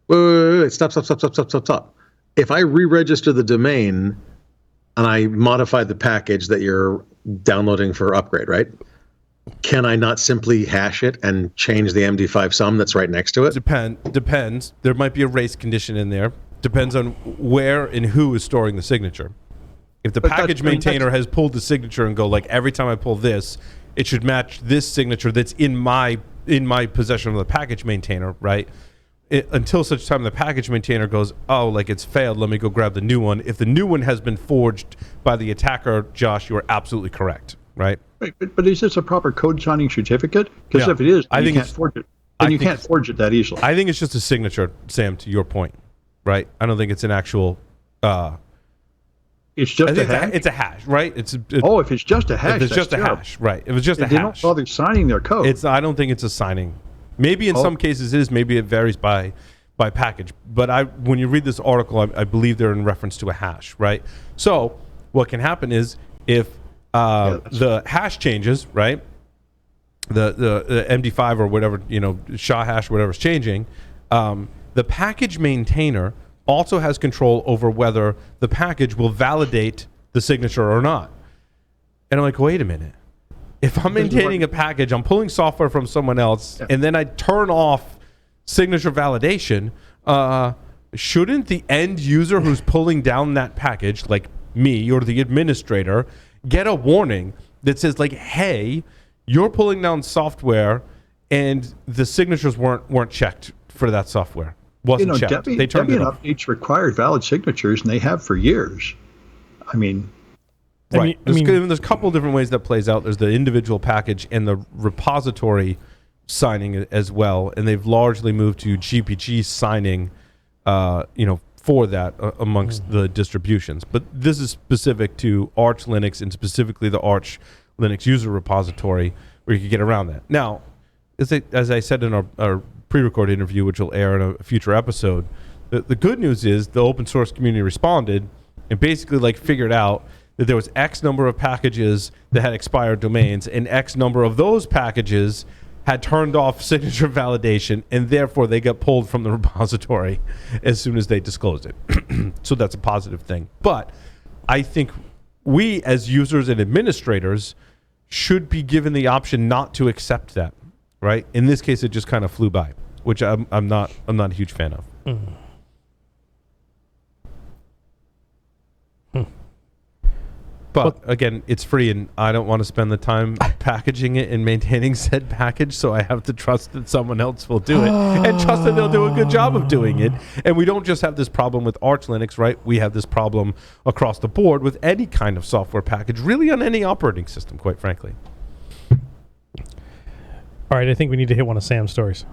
Wait. Stop. If I re-register the domain and I modify the package that you're downloading for upgrade, right? Can I not simply hash it and change the MD5 sum that's right next to it? Depends. There might be a race condition in there. Depends on where and who is storing the signature. If the package maintainer has pulled the signature and go, like, every time I pull this, it should match this signature that's in my possession of the package maintainer, right? Until such time the package maintainer goes, oh, like, it's failed, let me go grab the new one. If the new one has been forged by the attacker, Josh, you are absolutely correct, right? Right, but is this a proper code signing certificate? Because if it is, you can't forge it. And you can't forge it that easily. I think it's just a signature, Sam, to your point, right? I don't think it's an actual... it's just a hash? It's a hash, right? If it's just a hash, if it's just a hash, right. If it's just a hash. They don't bother signing their code. I don't think it's a signing. Maybe in some cases it is. Maybe it varies by package. But when you read this article, I believe they're in reference to a hash, right? So what can happen is if the hash changes, right? The MD5 or whatever, SHA hash, whatever's changing, the package maintainer also has control over whether the package will validate the signature or not. And I'm like, wait a minute. If I'm maintaining a package, I'm pulling software from someone else, and then I turn off signature validation, shouldn't the end user who's pulling down that package, like me or the administrator, get a warning that says, like, hey, you're pulling down software and the signatures weren't checked for that software? Wasn't checked. They turned it off. Updates required valid signatures, and they have for years. I mean... Right. There's a couple of different ways that plays out. There's the individual package and the repository signing as well, and they've largely moved to GPG signing, for that amongst the distributions. But this is specific to Arch Linux and specifically the Arch Linux user repository, where you can get around that. Now, as I said in our pre-recorded interview, which will air in a future episode, the good news is the open source community responded and basically figured out that there was X number of packages that had expired domains, and X number of those packages had turned off signature validation, and therefore they got pulled from the repository as soon as they disclosed it. So that's a positive thing. But I think we as users and administrators should be given the option not to accept that, right? In this case, it just kind of flew by, which I'm not a huge fan of. But again, it's free, and I don't want to spend the time packaging it and maintaining said package, so I have to trust that someone else will do it and trust that they'll do a good job of doing it. And we don't just have this problem with Arch Linux, right? We have this problem across the board with any kind of software package, really on any operating system, quite frankly. All right, I think we need to hit one of Sam's stories.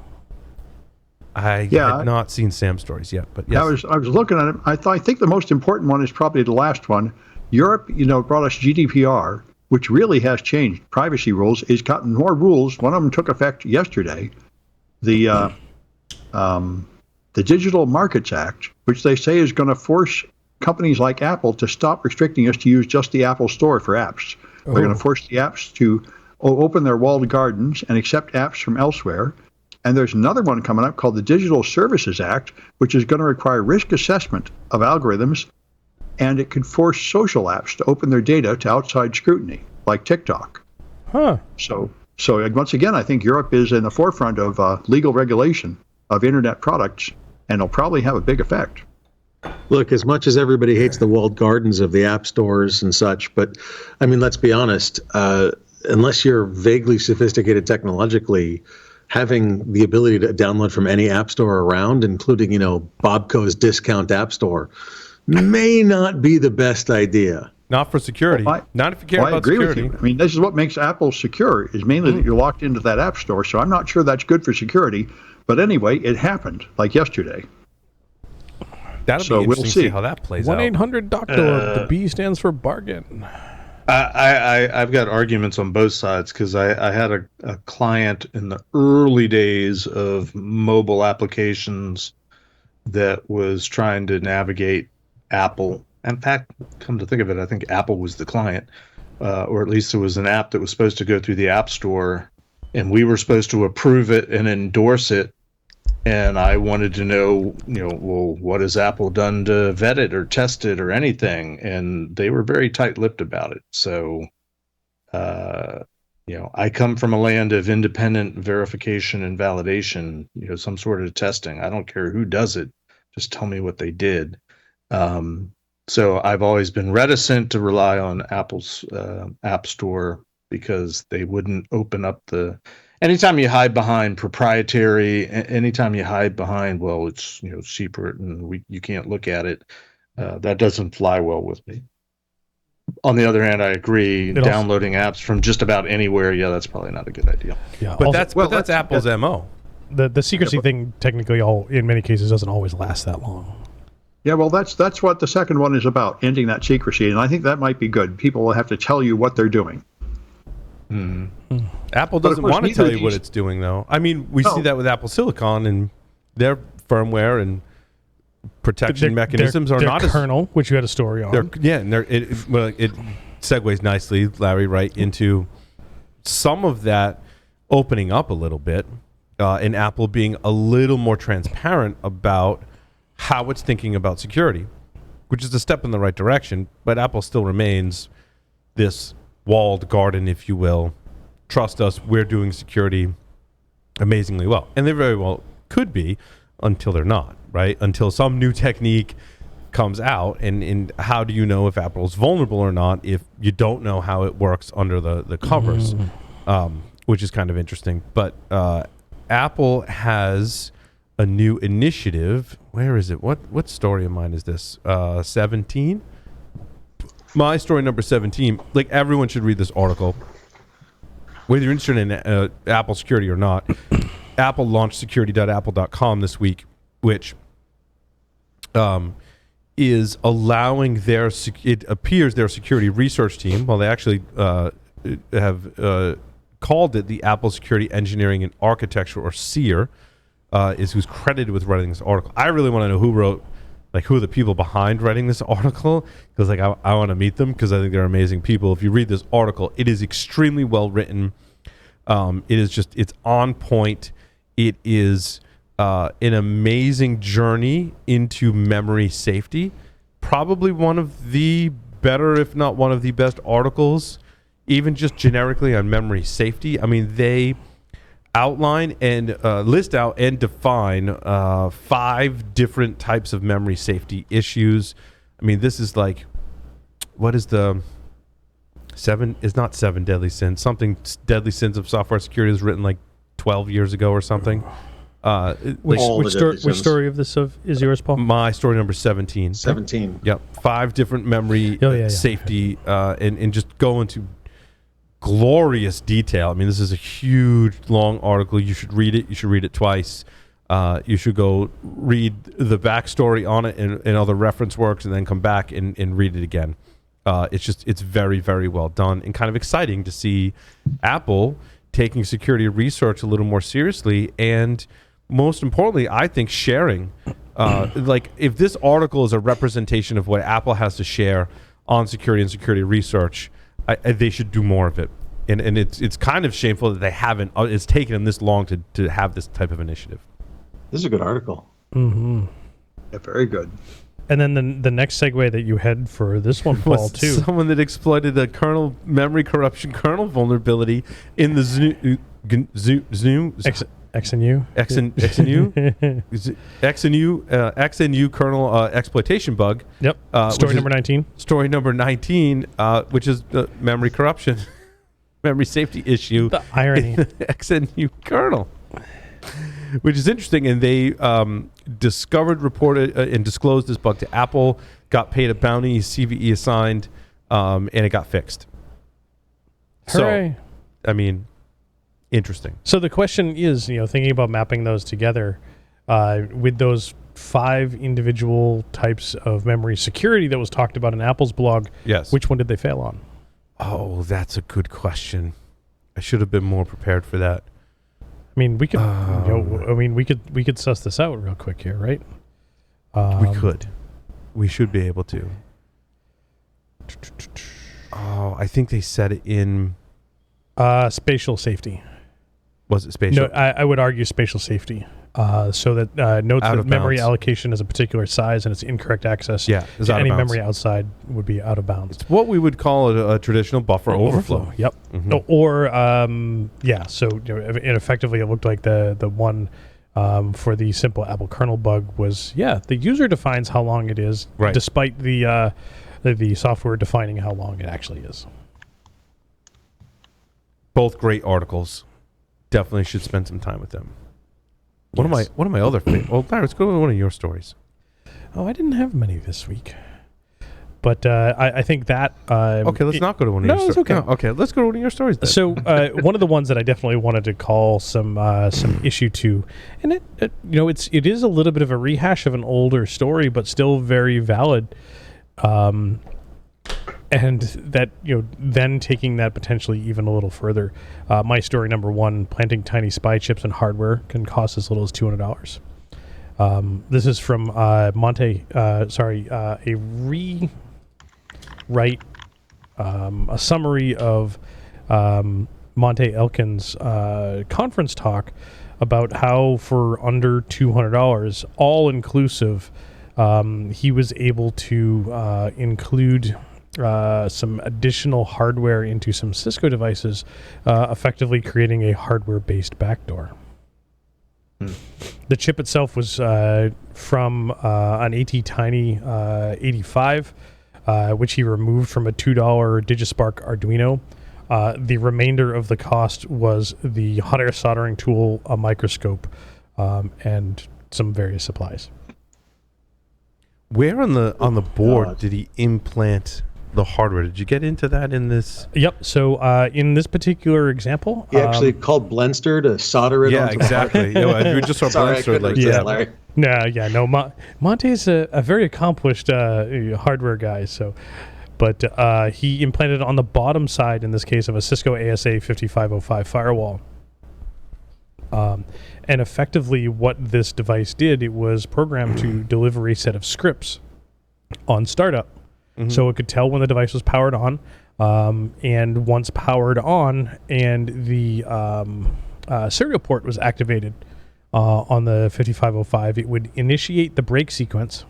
I had not seen Sam's stories yet, but yes. I was looking at it. I think the most important one is probably the last one. Europe, brought us GDPR, which really has changed privacy rules. It's gotten more rules. One of them took effect yesterday. The Digital Markets Act, which they say is going to force companies like Apple to stop restricting us to use just the Apple Store for apps. They're going to force the apps to open their walled gardens and accept apps from elsewhere. And there's another one coming up called the Digital Services Act, which is going to require risk assessment of algorithms, and it could force social apps to open their data to outside scrutiny, like TikTok. So once again, I think Europe is in the forefront of legal regulation of internet products, and it'll probably have a big effect. Look, as much as everybody hates the walled gardens of the app stores and such, but I mean, let's be honest, unless you're vaguely sophisticated technologically, having the ability to download from any app store around, including, Bobco's discount app store, may not be the best idea. Not for security. Not if you care about security. I agree with you. I mean, this is what makes Apple secure, is mainly that you're locked into that app store. So I'm not sure that's good for security. But anyway, it happened, like yesterday. That'll be interesting to see how that plays out. 1-800-DOCTOR. The B stands for bargain. I've got arguments on both sides, because I had a client in the early days of mobile applications that was trying to navigate Apple. In fact, come to think of it, I think Apple was the client, or at least it was an app that was supposed to go through the App Store, and we were supposed to approve it and endorse it. And I wanted to know, well, what has Apple done to vet it or test it or anything? And they were very tight-lipped about it. So, I come from a land of independent verification and validation, some sort of testing. I don't care who does it. Just tell me what they did. So I've always been reticent to rely on Apple's App Store, because they wouldn't open up anytime you hide behind proprietary, anytime you hide behind, well, it's secret and you can't look at it, that doesn't fly well with me. On the other hand, I agree, downloading apps from just about anywhere, that's probably not a good idea. Yeah, but that's Apple's MO. The secrecy thing technically in many cases doesn't always last that long. Yeah, well, that's what the second one is about, ending that secrecy, and I think that might be good. People will have to tell you what they're doing. Apple doesn't want to tell you what it's doing, though. I mean, we see that with Apple Silicon, and their firmware and protection mechanisms are not their kernel, which you had a story on. It segues nicely, Larry, right into some of that opening up a little bit, and Apple being a little more transparent about how it's thinking about security, which is a step in the right direction, but Apple still remains this walled garden, if you will. Trust us, we're doing security amazingly well. And they very well could be, until they're not, right? Until some new technique comes out, and how do you know if Apple's vulnerable or not if you don't know how it works under the covers, which is kind of interesting. But Apple has a new initiative. Where is it? What story of mine is this? 17? My story number 17. Like, everyone should read this article. Whether you're interested in Apple security or not, Apple launched security.apple.com this week, which is allowing it appears their security research team, well, they actually have called it the Apple Security Engineering and Architecture, or SEER, is who's credited with writing this article. I really want to know who are the people behind writing this article, because I want to meet them, because I think they're amazing people. If you read this article, it is extremely well written. It's on point. It is an amazing journey into memory safety. Probably one of the better, if not one of the best articles, even just generically on memory safety. I mean, they outline and list out and define 5 different types of memory safety issues. I mean, this is like, what is the 7? Is not 7 deadly sins. Something deadly sins of software security was written like 12 years ago or something. Which story of this is yours, Paul? My story number 17. 17. Yep. 5 different memory safety and just go into glorious detail. I mean, this is a huge, long article. You should read it. You should read it twice. You should go read the backstory on it and other reference works, and then come back and read it again. It's very, very well done, and kind of exciting to see Apple taking security research a little more seriously, and most importantly, I think sharing. Like, if this article is a representation of what Apple has to share on security and security research, they should do more of it. And it's kind of shameful that they haven't. It's taken them this long to have this type of initiative. This is a good article. Mm-hmm. Yeah, very good. And then the next segue that you had for this one, Paul, too. Someone that exploited a kernel memory corruption kernel vulnerability in the XNU kernel exploitation bug. Yep. Story number 19. Story number 19, which is the memory corruption, memory safety issue. The irony. In the XNU kernel. Which is interesting, and they discovered, reported, and disclosed this bug to Apple, got paid a bounty, CVE assigned, and it got fixed. Hooray. So, I mean, interesting. So the question is, thinking about mapping those together, with those 5 individual types of memory security that was talked about in Apple's blog, yes, which one did they fail on? Oh, that's a good question. I should have been more prepared for that. I mean, we could we could suss this out real quick here, right? We could. We should be able to. Oh, I think they said it in spatial safety. Was it spatial? No, I would argue spatial safety. So that notes that memory bounds. Allocation is a particular size and it's incorrect access. Yeah, to any memory outside would be out of bounds. It's what we would call a traditional buffer overflow. Yep. Mm-hmm. No, or so and effectively it looked like the one for the simple Apple kernel bug was the user defines how long it is, right, despite the software defining how long it actually is. Both great articles. Definitely should spend some time with them. One of my other favorites. Well, Larry, let's go to one of your stories. Oh, I didn't have many this week, but I think that. Okay, let's not go to one of your stories. Okay. No, okay, let's go to one of your stories then. So one of the ones that I definitely wanted to call some issue to, and it is a little bit of a rehash of an older story, but still very valid. And that, then taking that potentially even a little further. My story number 1, planting tiny spy chips in hardware can cost as little as $200. This is from a rewrite, a summary of Monte Elkin's conference talk about how for under $200, all inclusive, he was able to include some additional hardware into some Cisco devices, effectively creating a hardware-based backdoor. The chip itself was from an AT-Tiny 85, which he removed from a $2 DigiSpark Arduino. The remainder of the cost was the hot air soldering tool, a microscope, and some various supplies. Where on the board did he implant the hardware? Did you get into that in this? Yep. So in this particular example, he actually called Blendster to solder it. Yeah, exactly. You just saw Blendster like Larry. No. Monte's a very accomplished hardware guy. So, but he implanted on the bottom side, in this case, of a Cisco ASA 5505 firewall. And effectively, what this device did, it was programmed to deliver a set of scripts on startup. Mm-hmm. So it could tell when the device was powered on, And once powered on and the serial port was activated on the 5505, it would initiate the break sequence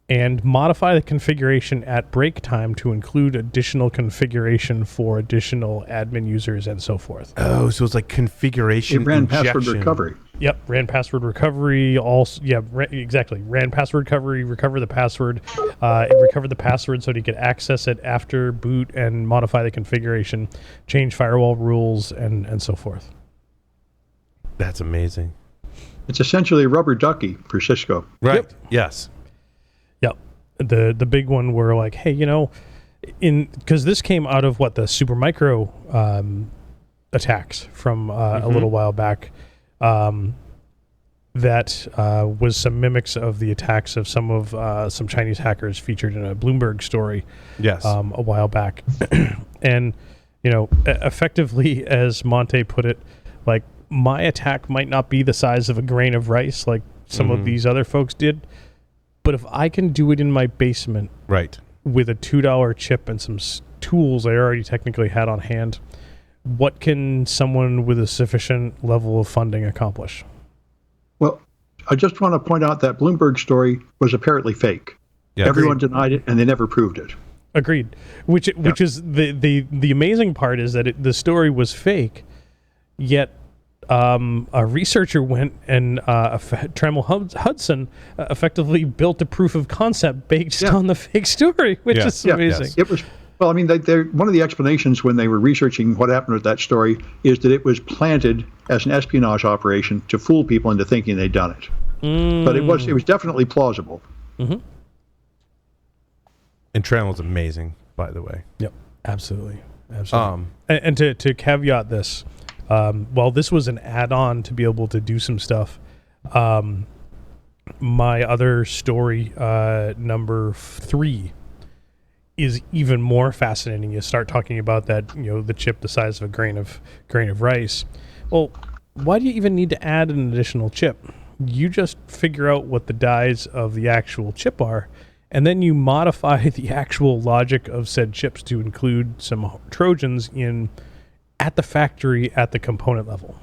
and modify the configuration at break time to include additional configuration for additional admin users and so forth. Oh, so it's like configuration It ran injection. password recovery. Yep, ran password recovery. Exactly. Ran password recovery, recover the password. It recovered the password so that you could access it after boot and modify the configuration, change firewall rules, and so forth. That's amazing. It's essentially a rubber ducky for Cisco. Right. Yep. Yes. Yep. The big one were like, hey, because this came out of the Supermicro attacks from a little while back. That was some mimics of the attacks of some Chinese hackers featured in a Bloomberg story. Yes. A while back, and effectively, as Monte put it, like my attack might not be the size of a grain of rice, like some of these other folks did, but if I can do it in my basement, right, with a $2 chip and some tools I already technically had on hand, what can someone with a sufficient level of funding accomplish? Well, I just want to point out that Bloomberg story was apparently fake. Yeah, Everyone denied it, and they never proved it. Agreed. Which is the amazing part is that the story was fake, yet a researcher went and Trammell Hudson effectively built a proof of concept based on the fake story, which is amazing. Yes. It was. Well, I mean, one of the explanations when they were researching what happened with that story is that it was planted as an espionage operation to fool people into thinking they'd done it. But it was definitely plausible. Mm-hmm. And Trammell's amazing, by the way. Yep, absolutely. And to caveat this, while this was an add-on to be able to do some stuff, my other story, number 3, is even more fascinating. You start talking about that, the chip the size of a grain of rice. Well, why do you even need to add an additional chip? You just figure out what the dies of the actual chip are, and then you modify the actual logic of said chips to include some Trojans at the factory at the component level.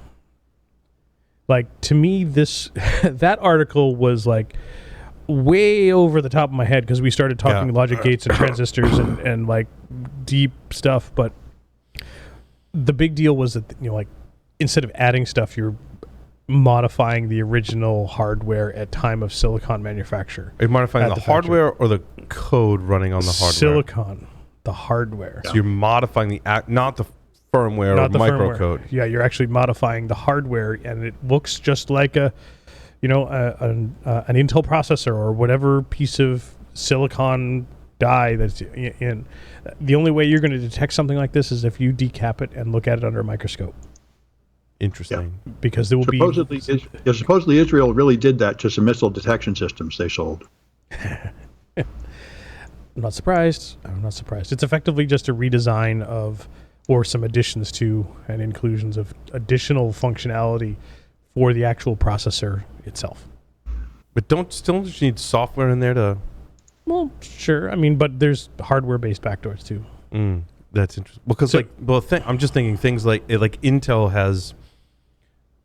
Like, to me, that article was like way over the top of my head because we started talking logic gates and transistors and like deep stuff, but the big deal was that instead of adding stuff, you're modifying the original hardware at time of silicon manufacture. Are you modifying the hardware or the code running on the hardware? Silicon, the hardware. So you're modifying not the firmware or microcode. Yeah, you're actually modifying the hardware, and it looks just like an Intel processor or whatever piece of silicon die that's in. The only way you're going to detect something like this is if you decap it and look at it under a microscope. Interesting. Yeah. Because there will supposedly Israel really did that to some missile detection systems they sold. I'm not surprised. It's effectively just a redesign of, or some additions to and inclusions of additional functionality for the actual processor itself. But don't you need software in there to? Well, sure. I mean, but there's hardware-based backdoors too. That's interesting. Because I'm just thinking things like Intel has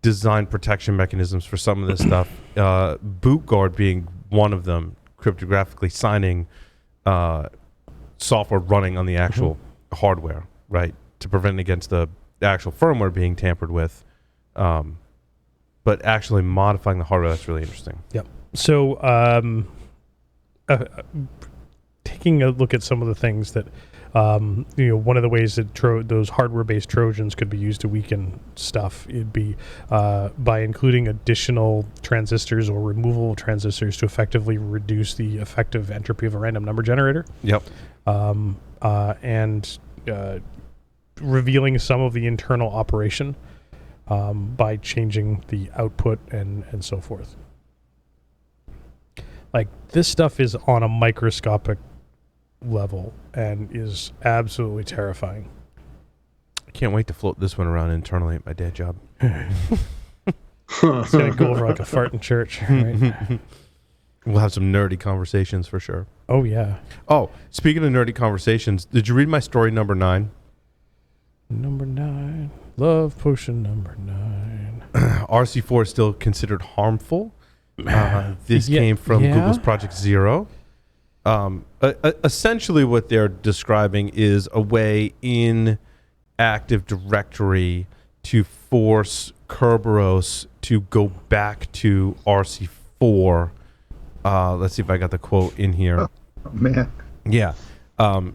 design protection mechanisms for some of this stuff. BootGuard being one of them, cryptographically signing software running on the actual hardware, right, to prevent against the actual firmware being tampered with. But actually modifying the hardware, that's really interesting. Yep. So taking a look at some of the things that, one of the ways that those hardware-based Trojans could be used to weaken stuff, it'd be by including additional transistors or removal of transistors to effectively reduce the effective entropy of a random number generator. Yep. And revealing some of the internal operation by changing the output and so forth. Like, this stuff is on a microscopic level and is absolutely terrifying. I can't wait to float this one around internally at my day job. It's going to go over like a fart in church, right? We'll have some nerdy conversations for sure. Oh, yeah. Oh, speaking of nerdy conversations, did you read my story number 9? Number 9. Love potion number 9. RC4 is still considered harmful. This came from Google's Project Zero. Essentially what they're describing is a way in Active Directory to force Kerberos to go back to RC4. Let's see if I got the quote in here. Oh, man. Yeah.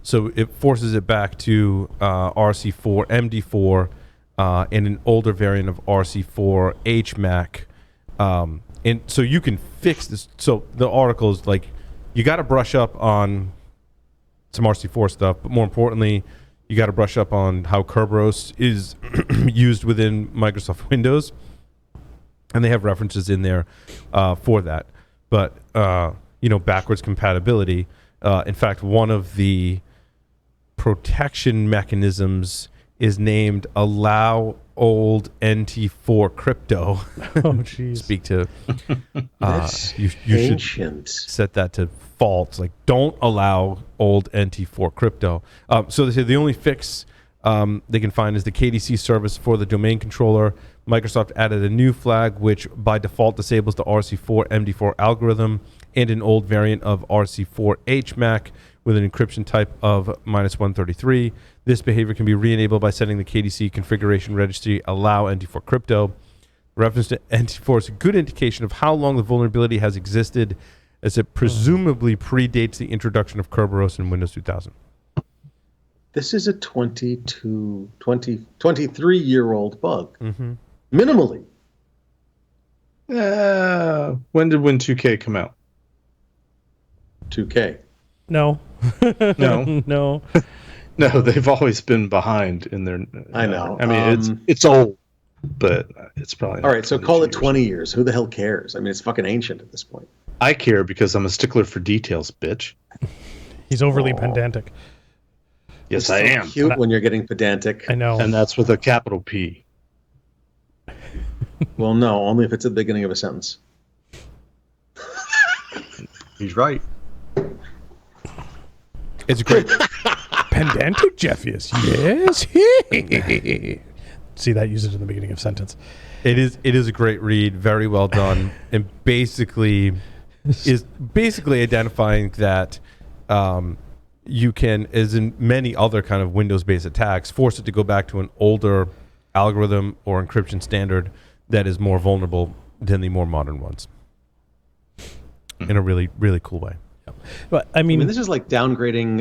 So it forces it back to RC4, MD4, and an older variant of RC4, HMAC. And so you can fix this. So the article is like, you got to brush up on some RC4 stuff, but more importantly, you got to brush up on how Kerberos is used within Microsoft Windows. And they have references in there for that. But, backwards compatibility. In fact, one of the protection mechanisms is named allow old NT4 crypto. Oh, jeez. Speak to you Ancient. should set that to false. Like, don't allow old NT4 crypto. So they say the only fix they can find is the KDC service for the domain controller. Microsoft added a new flag which by default disables the RC4 MD4 algorithm and an old variant of RC4 HMAC with an encryption type of -133. This behavior can be re-enabled by setting the KDC configuration registry allow NT4 crypto. Reference to NT4 is a good indication of how long the vulnerability has existed, as it presumably predates the introduction of Kerberos in Windows 2000. This is a 23-year-old bug. Mm-hmm. Minimally. When did Win2K come out? 2K. No. No. No. No, they've always been behind in their. I know. I mean, it's old, but it's probably. All right, so call it 20 years. years. Who the hell cares? I mean, it's fucking ancient at this point. I care because I'm a stickler for details, bitch. He's overly pedantic. Yes, It's I so am. cute when you're getting pedantic. I know. And that's with a capital P. Well, no, only if it's at the beginning of a sentence. He's right. It's great. Pedantic Jeff is. Yes. See that? Use it in the beginning of sentence. It is a great read, very well done, and basically identifying that you can, as in many other kind of Windows-based attacks, force it to go back to an older algorithm or encryption standard that is more vulnerable than the more modern ones. In a really, really cool way. But I mean, this is like downgrading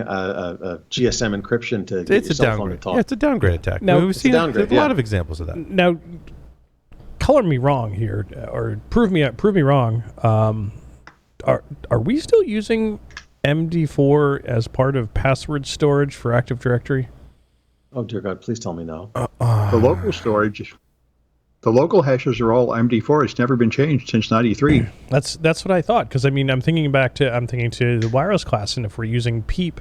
GSM encryption to get It's your a cell phone to downgrade. talk. Yeah, it's a downgrade attack. No, We've it's a seen downgrade, a lot yeah. of examples of that. now, color me wrong here, or prove me wrong. Are we still using MD4 as part of password storage for Active Directory? Oh, dear God, please tell me no. The local storage, the local hashes are all MD4. It's never been changed since 93. That's what I thought, because I mean I'm thinking to the wireless class, and if we're using PEEP,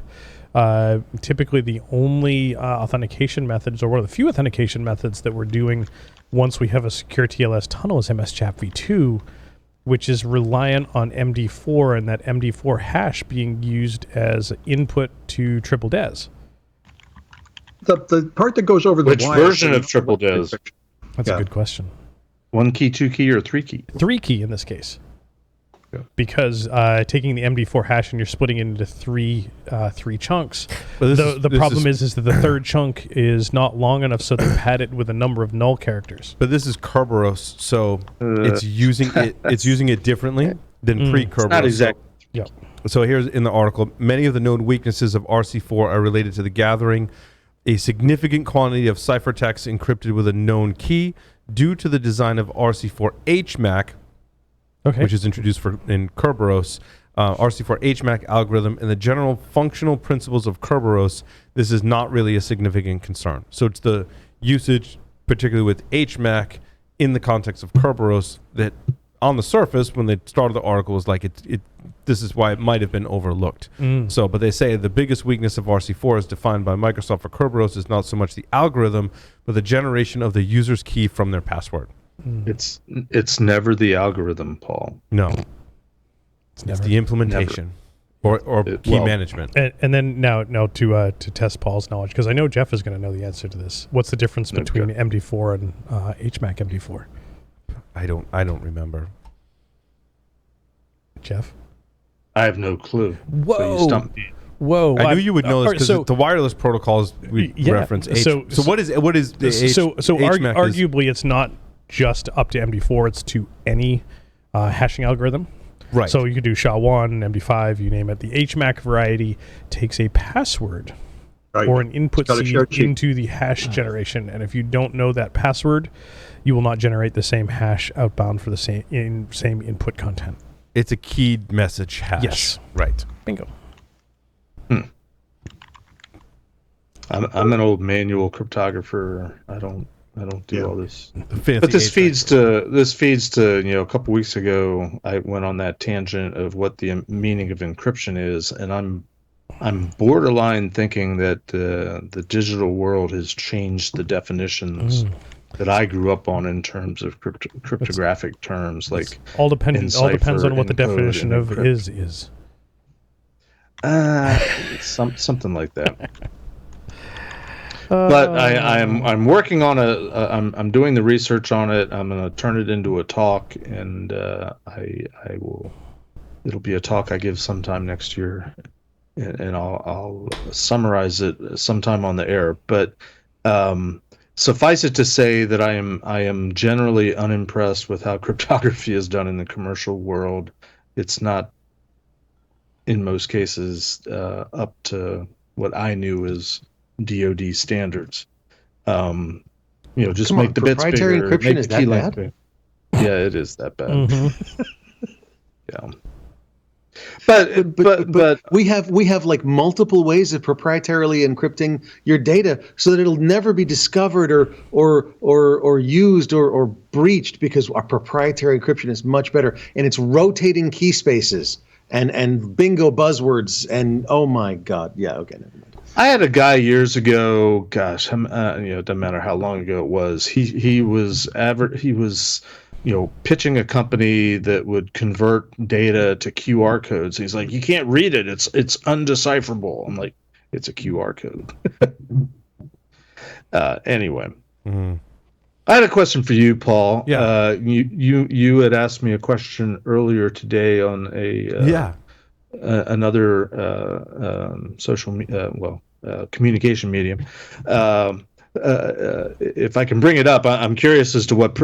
typically the only authentication methods, or one of the few authentication methods that we're doing once we have a secure TLS tunnel, is MS-CHAP v2, which is reliant on MD4 and that MD4 hash being used as input to triple DES. The part that goes over the Which wire. version of triple DES? That's a good question. 1 key, 2 key, or 3 key? 3 key in this case. Yeah. Because taking the MD4 hash and you're splitting it into three chunks. But The problem is that the third chunk is not long enough, so they pad it with a number of null characters. But this is Kerberos, so it's using it differently than pre-Kerberos. Not exactly. Yep. So here's in the article, many of the known weaknesses of RC4 are related to the gathering a significant quantity of ciphertext encrypted with a known key due to the design of RC4 HMAC, which is introduced in Kerberos, RC4 HMAC algorithm, and the general functional principles of Kerberos. This is not really a significant concern. So it's the usage, particularly with HMAC, in the context of Kerberos, that on the surface, when they started the article, was like this is why it might have been overlooked. So, but they say the biggest weakness of RC4 as defined by Microsoft for Kerberos is not so much the algorithm, but the generation of the user's key from their password. It's never the algorithm, Paul. No. It's the implementation. or key management. And then now to test Paul's knowledge, because I know Jeff is going to know the answer to this. What's the difference between MD4 and HMAC MD4? I don't remember. Jeff? I have no clue. Whoa. So you stumped me. Whoa! I knew you would know this because the wireless protocols we reference. So what is the HMAC arguably it's not just up to MD4; it's to any hashing algorithm. Right. So you could do SHA-1, MD5, you name it. The HMAC variety takes a password or an input seed into the hash generation, and if you don't know that password, you will not generate the same hash outbound for the same input content. It's a keyed message hash. Yes. Right. Bingo. I'm an old manual cryptographer. I don't do all this. Fancy But this HMAC. feeds to a couple weeks ago I went on that tangent of what the meaning of encryption is, and I'm borderline thinking that the digital world has changed the definitions that I grew up on in terms of cryptographic terms, like all depends on what the definition of is. Something like that. But I'm working on I'm doing the research on it. I'm going to turn it into a talk, and I will. It'll be a talk I give sometime next year, and I'll summarize it sometime on the air. But suffice it to say that I am generally unimpressed with how cryptography is done in the commercial world. It's not, in most cases, up to what I knew as DoD standards. Just make the bits bigger. Proprietary encryption is that bad? Big. Yeah, it is that bad. Mm-hmm. Yeah. But we have like multiple ways of proprietarily encrypting your data so that it'll never be discovered or used or breached, because our proprietary encryption is much better, and it's rotating key spaces and bingo buzzwords and oh my god, yeah, okay, never mind. I had a guy years ago. Gosh, it doesn't matter how long ago it was. He was pitching a company that would convert data to QR codes. He's like, you can't read it. It's undecipherable. I'm like, it's a QR code. Anyway, I had a question for you, Paul. Yeah. You had asked me a question earlier today on another social communication medium. If I can bring it up, I'm curious as to what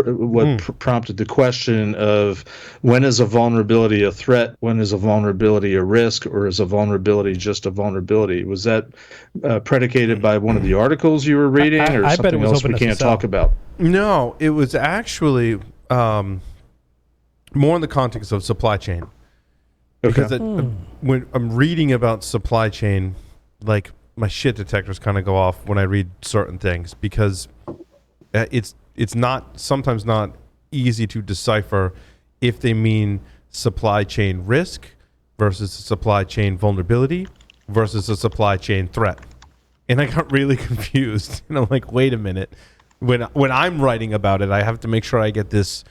prompted the question of when is a vulnerability a threat, when is a vulnerability a risk, or is a vulnerability just a vulnerability? Was that predicated by one of the articles you were reading, or I something bet it was else we can't talk about? No, it was actually more in the context of supply chain. Because when I'm reading about supply chain, like my shit detectors kind of go off when I read certain things, because it's sometimes not easy to decipher if they mean supply chain risk versus a supply chain vulnerability versus a supply chain threat. And I got really confused. And I'm like, wait a minute. When I'm writing about it, I have to make sure I get this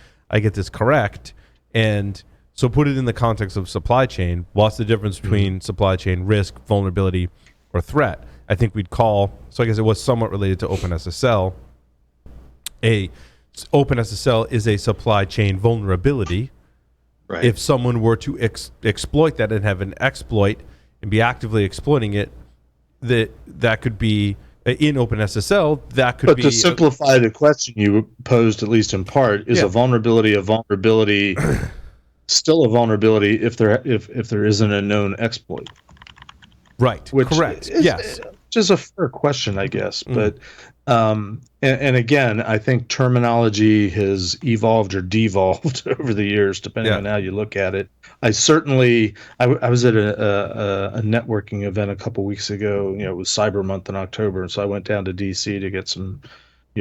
correct. And so put it in the context of supply chain. What's the difference between supply chain risk, vulnerability, or threat? I think we'd call, so I guess it was somewhat related to OpenSSL. OpenSSL is a supply chain vulnerability. Right. If someone were to exploit that and have an exploit and be actively exploiting it, that could be in OpenSSL. That could be. But to simplify the question you posed, at least in part, is a vulnerability still a vulnerability if there isn't a known exploit? Right. Correct. Yes. Which is a fair question, I guess. But and again, I think terminology has evolved or devolved over the years, depending on how you look at it. I was at a networking event a couple weeks ago. It was Cyber Month in October, and so I went down to DC to get some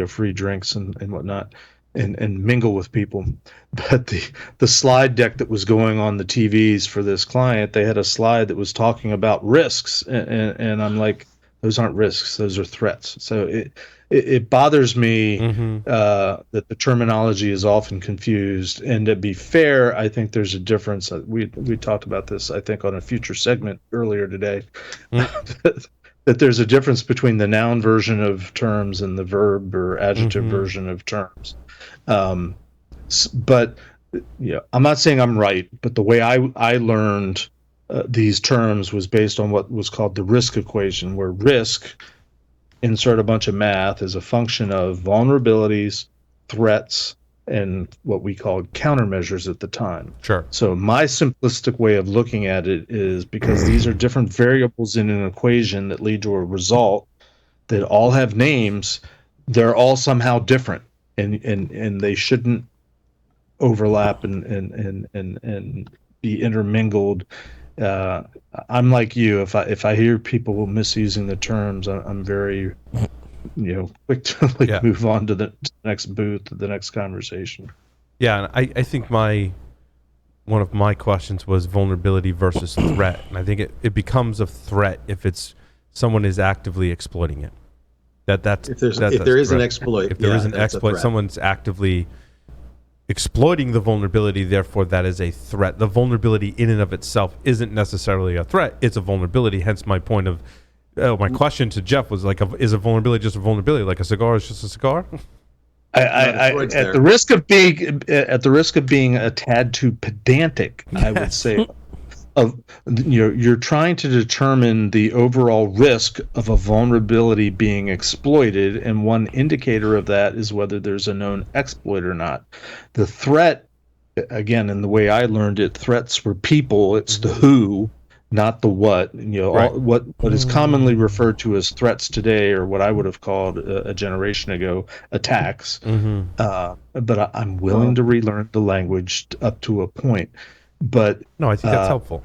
free drinks and whatnot. And mingle with people. But the slide deck that was going on the TVs for this client, they had a slide that was talking about risks, and I'm like, Those aren't risks; those are threats. So it bothers me that the terminology is often confused. And to be fair, I think there's a difference. We talked about this, I think, on a future segment earlier today. That there's a difference between the noun version of terms and the verb or adjective version of terms. But I'm not saying I'm right, but the way I learned these terms was based on what was called the risk equation, where risk, insert a bunch of math, is a function of vulnerabilities, threats, and what we called countermeasures at the time. Sure. So my simplistic way of looking at it is, because these are different variables in an equation that lead to a result that all have names, they're all somehow different, and they shouldn't overlap and be intermingled. I'm like you. If I hear people misusing the terms, I'm very quick to move on to the next booth, the next conversation. Yeah, and I think one of my questions was vulnerability versus threat, and I think it becomes a threat if someone is actively exploiting it. If there is an exploit, if there is an exploit, someone's actively exploiting the vulnerability, therefore that is a threat. The vulnerability in and of itself isn't necessarily a threat; it's a vulnerability. Hence, my point of my question to Jeff was like, is a vulnerability just a vulnerability? Like a cigar is just a cigar? At the risk of being a tad too pedantic, I would say, you're trying to determine the overall risk of a vulnerability being exploited, and one indicator of that is whether there's a known exploit or not. The threat, again, in the way I learned it, threats were people. It's the who, not the what. Right. What is commonly referred to as threats today, or what I would have called a generation ago, attacks. But I'm willing to relearn the language up to a point. But no, I think that's helpful.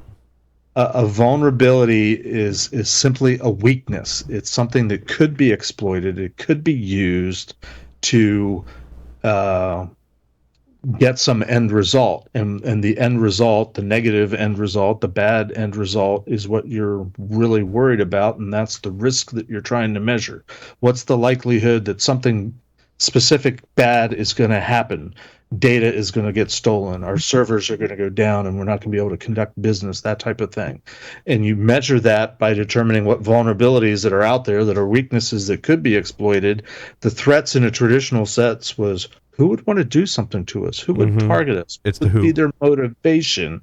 A vulnerability is simply a weakness. It's something that could be exploited. It could be used to get some end result, and the end result, the negative end result, the bad end result, is what you're really worried about, and that's the risk that you're trying to measure. What's the likelihood that something specific bad is going to happen? Data is going to get stolen, our servers are going to go down, and we're not going to be able to conduct business, that type of thing. And you measure that by determining what vulnerabilities that are out there that are weaknesses that could be exploited. The threats in a traditional sense was, who would want to do something to us? Who would target us? It's what the who. Would be their motivation.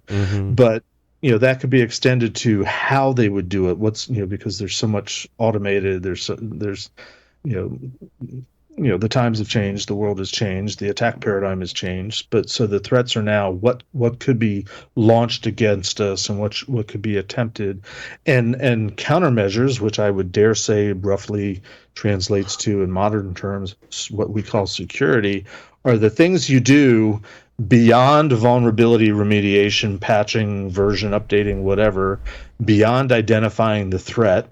But that could be extended to how they would do it. What's because there's so much automated. There's the times have changed, the world has changed, the attack paradigm has changed. But so the threats are now what could be launched against us, and what could be attempted, and countermeasures, which I would dare say roughly translates to, in modern terms, what we call security, are the things you do beyond vulnerability remediation, patching, version updating, whatever, beyond identifying the threat.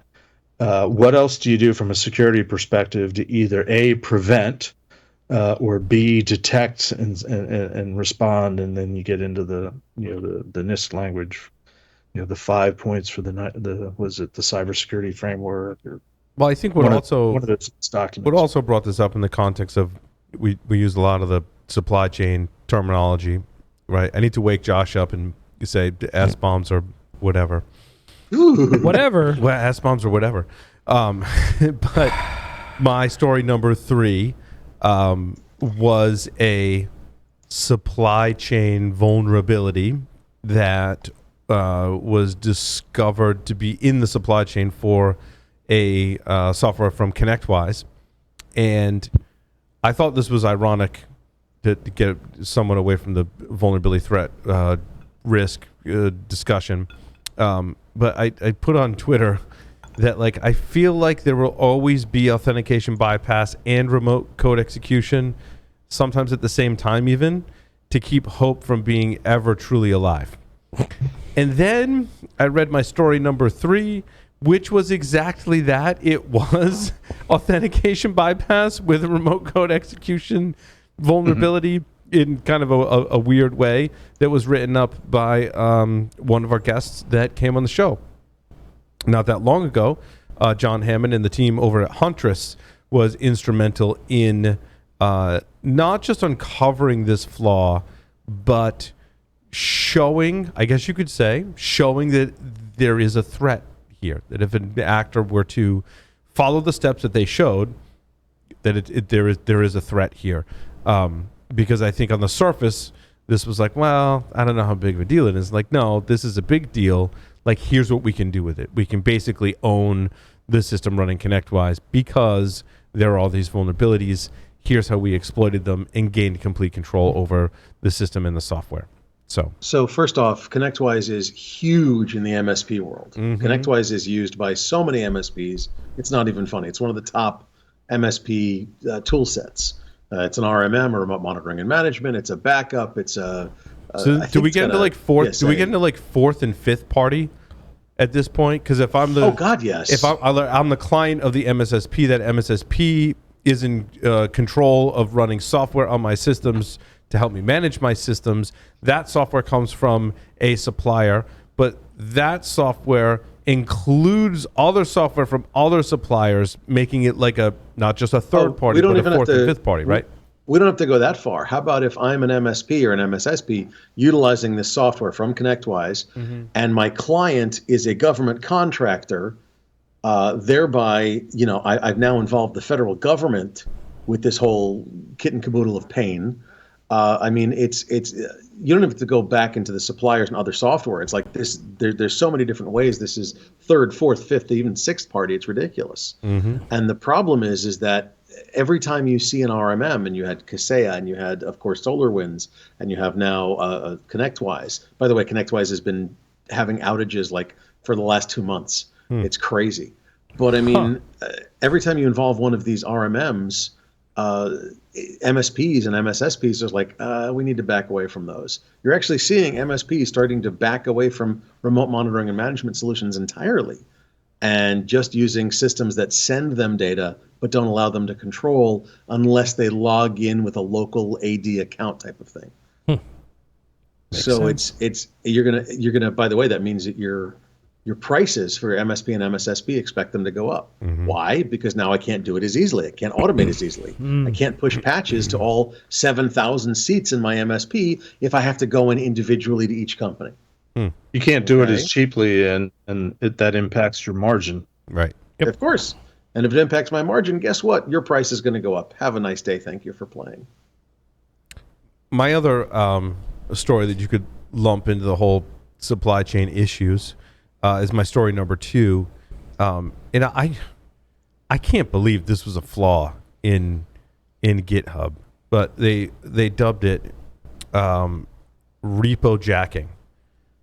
What else do you do from a security perspective to either A, prevent, or B, detect and respond? And then you get into the NIST language, the 5 points for the cybersecurity framework. Well, I think one of those documents. What also brought this up in the context of we use a lot of the supply chain terminology, right? I need to wake Josh up and say S bombs or whatever. Whatever. Well, S-bombs or whatever. But my story number 3 was a supply chain vulnerability that was discovered to be in the supply chain for a software from ConnectWise. And I thought this was ironic to get someone away from the vulnerability threat risk discussion. But I put on Twitter that I feel like there will always be authentication bypass and remote code execution, sometimes at the same time even, to keep hope from being ever truly alive. And then I read my story number 3, which was exactly that. It was authentication bypass with a remote code execution vulnerability. In kind of a weird way, that was written up by one of our guests that came on the show not that long ago. John Hammond and the team over at Huntress was instrumental in not just uncovering this flaw, but showing, I guess you could say, showing that there is a threat here. That if an actor were to follow the steps that they showed, that there is a threat here. Because I think on the surface, this was like, well, I don't know how big of a deal it is. Like, no, this is a big deal. Like, here's what we can do with it. We can basically own the system running ConnectWise because there are all these vulnerabilities. Here's how we exploited them and gained complete control over the system and the software. So first off, ConnectWise is huge in the MSP world. Mm-hmm. ConnectWise is used by so many MSPs. It's not even funny. It's one of the top MSP tool sets. It's an RMM, or remote monitoring and management. It's a backup. It's a. So do we get into like fourth? Do we get into like fourth and fifth party at this point? Because if I'm the yes. If I'm the client of the MSSP, that MSSP is in control of running software on my systems to help me manage my systems. That software comes from a supplier, but that software includes other software from other suppliers, making it like a not just a third party, but a fourth and fifth party, right? We don't have to go that far. How about if I'm an MSP or an MSSP utilizing this software from ConnectWise, and my client is a government contractor, thereby, I've now involved the federal government with this whole kit and caboodle of pain. I mean, it's you don't have to go back into the suppliers and other software. It's like this. There's so many different ways. This is third, fourth, fifth, even sixth party. It's ridiculous. And the problem is that every time you see an RMM, and you had Kaseya, and you had, of course, SolarWinds, and you have now ConnectWise. By the way, ConnectWise has been having outages like for the last 2 months. It's crazy. But I mean, every time you involve one of these RMMs, MSPs and MSSPs are like, we need to back away from those. You're actually seeing MSPs starting to back away from remote monitoring and management solutions entirely, and just using systems that send them data but don't allow them to control unless they log in with a local AD account type of thing. So it's you're gonna. By the way, that means that your prices for MSP and MSSP expect them to go up. Why? Because now I can't do it as easily. I can't automate as easily. I can't push patches to all 7,000 seats in my MSP if I have to go in individually to each company. You can't do it as cheaply, and that impacts your margin. Right. Of course. And if it impacts my margin, guess what? Your price is going to go up. Have a nice day. Thank you for playing. My other story that you could lump into the whole supply chain issues is my story number 2. And I can't believe this was a flaw in GitHub, but they dubbed it RepoJacking.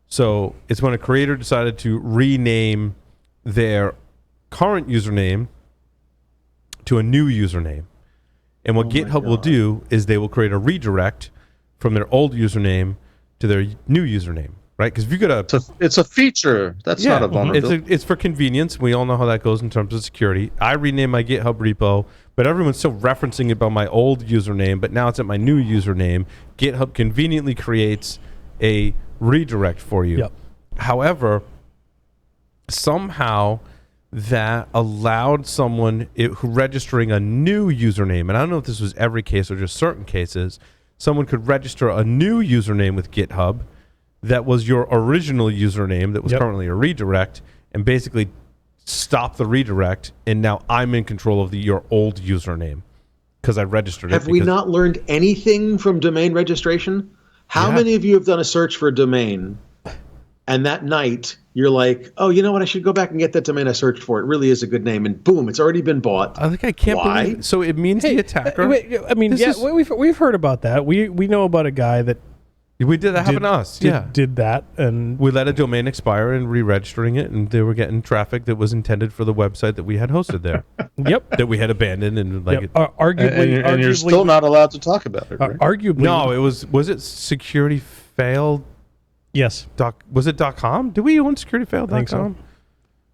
So it's when a creator decided to rename their current username to a new username. And what GitHub will do is they will create a redirect from their old username to their new username. Right, because if you got it's a feature. That's not a vulnerability. It's for convenience. We all know how that goes in terms of security. I renamed my GitHub repo, but everyone's still referencing it by my old username. But now it's at my new username. GitHub conveniently creates a redirect for you. Yep. However, somehow that allowed someone who registering a new username, and I don't know if this was every case or just certain cases, someone could register a new username with GitHub that was your original username that was currently a redirect, and basically stop the redirect, and now I'm in control of your old username because I registered it. Have we not learned anything from domain registration? How many of you have done a search for a domain, and that night you're like, oh, you know what? I should go back and get that domain I searched for. It really is a good name, and boom, it's already been bought. I can't believe it. So it means the attacker. I mean, we've heard about that. We know about a guy that we did that happen to us. Did that, and we let a domain expire and re-registering it, and they were getting traffic that was intended for the website that we had hosted there. That we had abandoned, and arguably, and you're still not allowed to talk about it. Right? Arguably, no. It was it security failed? Yes. Was it .com? Did we own securityfailed.com? I think so.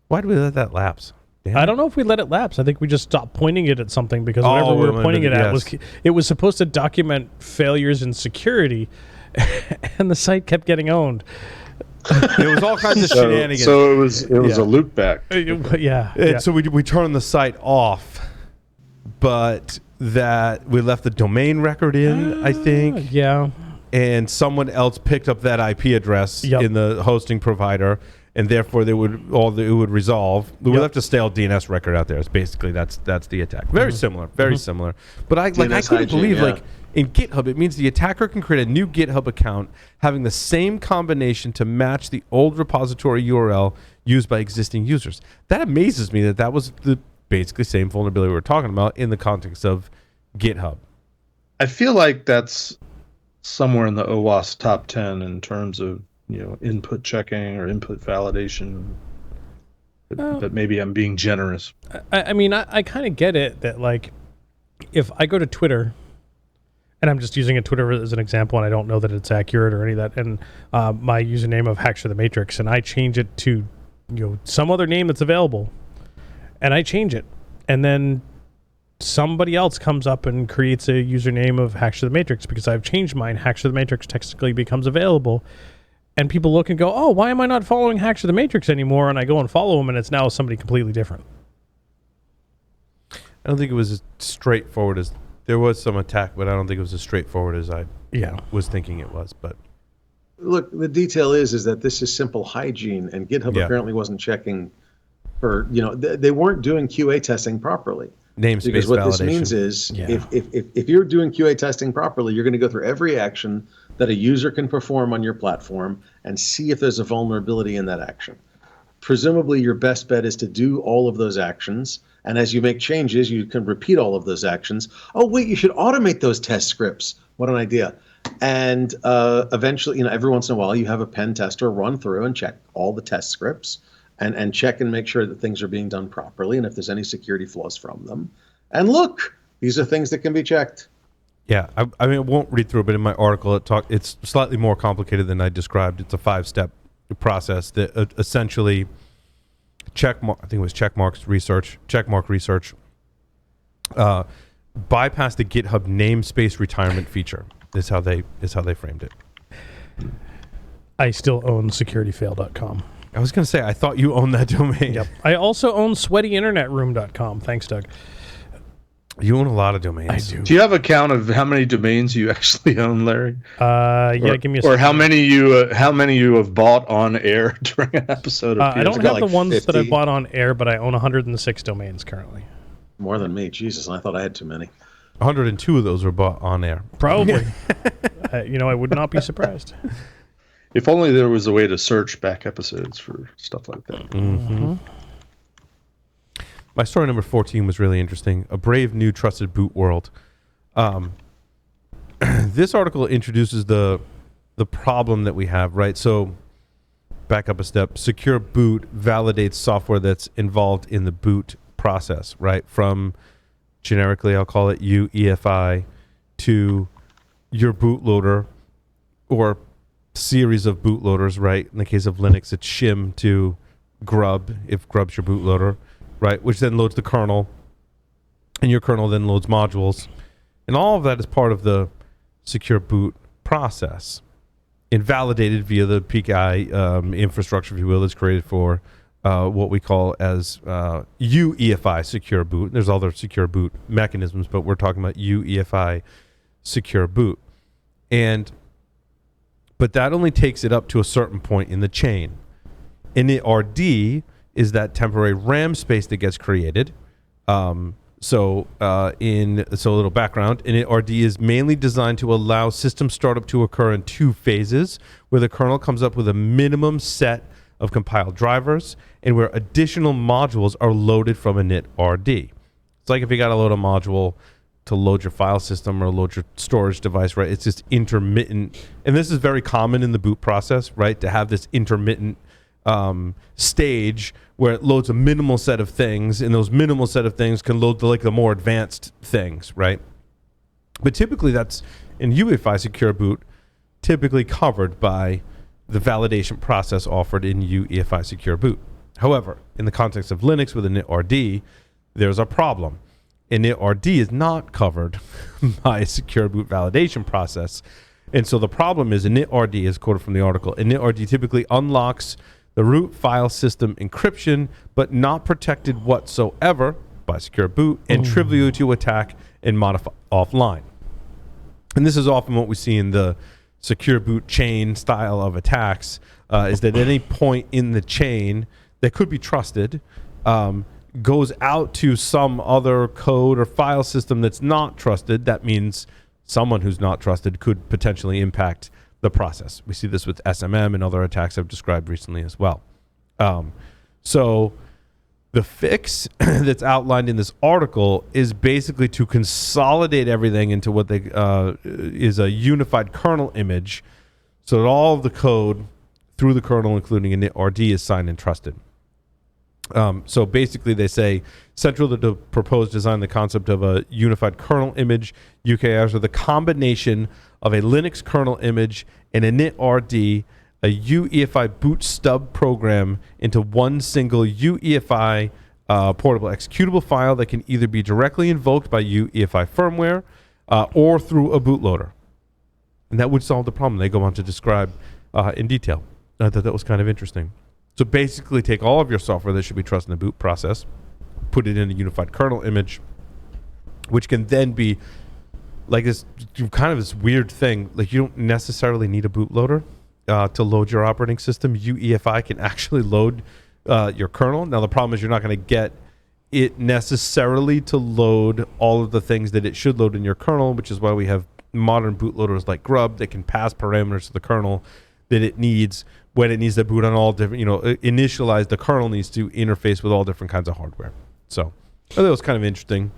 Why did we let that lapse? Damn. I don't know if we let it lapse. I think we just stopped pointing it at something because whatever we were pointing it at was supposed to document failures in security. And the site kept getting owned. It was all kinds of So, shenanigans. so it was Yeah. a loop back. Yeah. So we turned the site off, but that we left the domain record in, I think. Yeah. And someone else picked up that IP address Yep. in the hosting provider, and therefore it would resolve. We Yep. left a stale DNS record out there. It's basically that's the attack. Very similar, very similar. But I DNS couldn't hygiene, believe yeah. in GitHub it means the attacker can create a new GitHub account having the same combination to match the old repository URL used by existing users. That amazes me that was the basically same vulnerability we were talking about in the context of GitHub. I feel like that's somewhere in the OWASP top 10 in terms of input checking or input validation. But maybe I'm being generous. I mean, I kind of get it that, like, if I go to Twitter, and I'm just using Twitter as an example, and I don't know that it's accurate or any of that, and my username of Hackster the Matrix, and I change it to some other name that's available, and I change it, and then somebody else comes up and creates a username of Hackster the Matrix because I've changed mine. Hackster the Matrix technically becomes available. And people look and go, oh, why am I not following Hackster the Matrix anymore? And I go and follow him, and it's now somebody completely different. I don't think it was as straightforward as there was some attack, but I don't think it was as straightforward as I was thinking it was. But Look, the detail is that this is simple hygiene, and GitHub apparently wasn't checking for they weren't doing QA testing properly. Namespace Because what validation. this means is if you're doing QA testing properly, you're going to go through every action that a user can perform on your platform and see if there's a vulnerability in that action. Presumably, your best bet is to do all of those actions. And as you make changes, you can repeat all of those actions. Oh, wait, you should automate those test scripts. What an idea. And eventually, every once in a while, you have a pen tester run through and check all the test scripts and check and make sure that things are being done properly and if there's any security flaws from them. And look, these are things that can be checked. Yeah, I mean, I won't read through it, but in my article, it's slightly more complicated than I described. It's a 5-step process that essentially checkmark research, bypass the GitHub namespace retirement feature. Is how they framed it. I still own securityfail.com. I was going to say, I thought you owned that domain. Yep. I also own sweatyinternetroom.com. Thanks, Doug. You own a lot of domains. I do. Do you have a count of how many domains you actually own, Larry? Give me a second. Or how many you have bought on air during an episode of I don't PSW? have the ones 50. that I bought on air, but I own 106 domains currently. More than me. Jesus, I thought I had too many. 102 of those were bought on air. Probably. I would not be surprised. If only there was a way to search back episodes for stuff like that. Mm-hmm. My story number 14 was really interesting. A brave new trusted boot world. This article introduces the problem that we have, right? So back up a step. Secure boot validates software that's involved in the boot process, right? From generically, I'll call it UEFI to your bootloader or series of bootloaders, right? In the case of Linux, it's shim to grub, if grub's your bootloader, right? Which then loads the kernel, and your kernel then loads modules. And all of that is part of the secure boot process, invalidated via the PKI infrastructure, if you will, that's created for what we call as UEFI secure boot. There's other secure boot mechanisms, but we're talking about UEFI secure boot. But that only takes it up to a certain point in the chain. initrd is that temporary RAM space that gets created. So a little background, initrd is mainly designed to allow system startup to occur in 2 phases, where the kernel comes up with a minimum set of compiled drivers and where additional modules are loaded from initrd. It's like if you got to load a module to load your file system or load your storage device, right? It's just intermittent. And this is very common in the boot process, right? To have this intermittent stage where it loads a minimal set of things, and those minimal set of things can load the more advanced things, right? But typically that's in UEFI secure boot, typically covered by the validation process offered in UEFI secure boot. However, in the context of Linux with initrd, there's a problem. Initrd is not covered by a secure boot validation process And so the problem is initrd is quoted from the article. Initrd typically unlocks the root file system encryption, but not protected whatsoever by secure boot and trivial to attack and modify offline. And this is often what we see in the secure boot chain style of attacks, is that at any point in the chain that could be trusted goes out to some other code or file system that's not trusted. That means someone who's not trusted could potentially impact the process. We see this with SMM and other attacks I've described recently as well. So the fix that's outlined in this article is basically to consolidate everything into what they is a unified kernel image, so that all of the code through the kernel, including initrd, is signed and trusted. So basically they say central to the proposed design, the concept of a unified kernel image, UKIs are the combination of a Linux kernel image and initrd, a UEFI boot stub program into one single UEFI portable executable file that can either be directly invoked by UEFI firmware or through a bootloader. And that would solve the problem they go on to describe in detail. I thought that was kind of interesting. So basically take all of your software that should be trusted in the boot process, put it in a unified kernel image, which can then be like this kind of this weird thing. Like you don't necessarily need a bootloader to load your operating system. UEFI can actually load your kernel. Now the problem is you're not going to get it necessarily to load all of the things that it should load in your kernel, which is why we have modern bootloaders like Grub that can pass parameters to the kernel that it needs when it needs to boot on all different, initialize the kernel needs to interface with all different kinds of hardware. So I thought it was kind of interesting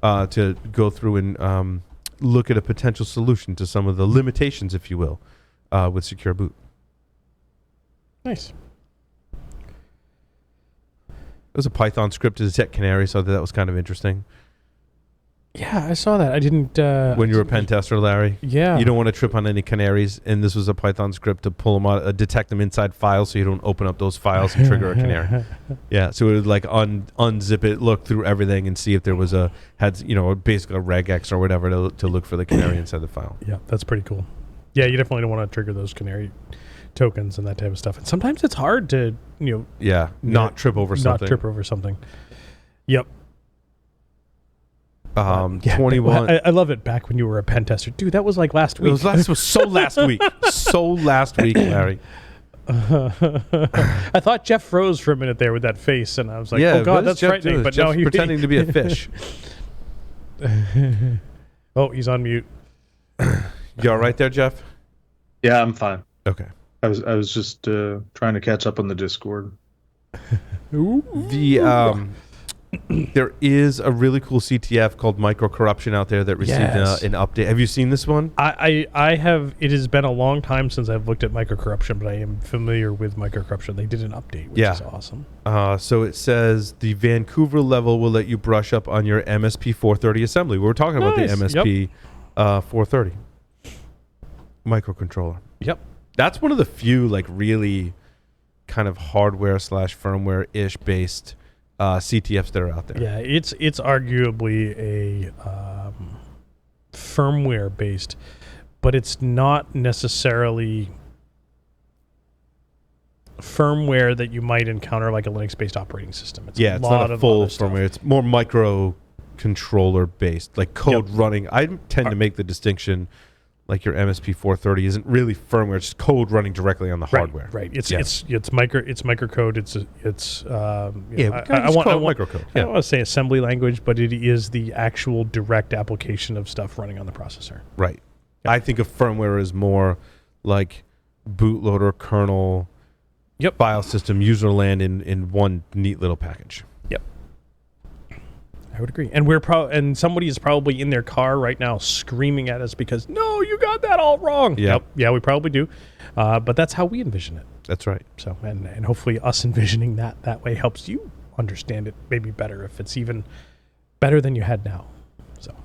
to go through and look at a potential solution to some of the limitations, if you will, with secure boot. Nice. There's a Python script to detect canaries, so I thought that was kind of interesting. Yeah, I saw that. I didn't... when you're a pen tester, Larry. Yeah. You don't want to trip on any canaries, and this was a Python script to pull them out, detect them inside files so you don't open up those files and trigger a canary. Yeah, so it would like unzip it, look through everything, and see if there was basically a regex or whatever to look for the canary inside the file. Yeah, that's pretty cool. Yeah, you definitely don't want to trigger those canary tokens and that type of stuff. And sometimes it's hard to, not trip over something. Not trip over something. Yep. 21. I love it. Back when you were a pen tester, dude, that was like last week. It was so last week. So last week, Larry. I thought Jeff froze for a minute there with that face, and I was like, "Oh God, that's frightening." But Jeff's no, pretending to be a fish. Oh, he's on mute. You all right there, Jeff? Yeah, I'm fine. Okay. I was just trying to catch up on the Discord. There is a really cool CTF called Micro Corruption out there that received an update. Have you seen this one? I have. It has been a long time since I've looked at Micro Corruption, but I am familiar with Micro Corruption. They did an update, which is awesome. So it says the Vancouver level will let you brush up on your MSP 430 assembly. We were talking about the MSP 430 microcontroller. Yep. That's one of the few really kind of hardware / firmware-ish based CTFs that are out there. Yeah, it's arguably a firmware based, but it's not necessarily firmware that you might encounter like a Linux based operating system. It's it's not a full firmware. It's more microcontroller based, like code running. I tend to make the distinction. Like your MSP 430 isn't really firmware; it's just code running directly on the hardware. Right. It's microcode. I want microcode. I don't want to say assembly language, but it is the actual direct application of stuff running on the processor. Right. Yeah. I think of firmware as more like bootloader, kernel, file system, user land in one neat little package. Yep. I would agree. And and somebody is probably in their car right now screaming at us because, no, you got that all wrong. Yep. Yeah, we probably do. But that's how we envision it. That's right. So, and hopefully us envisioning that way helps you understand it maybe better, if it's even better than you had now. So,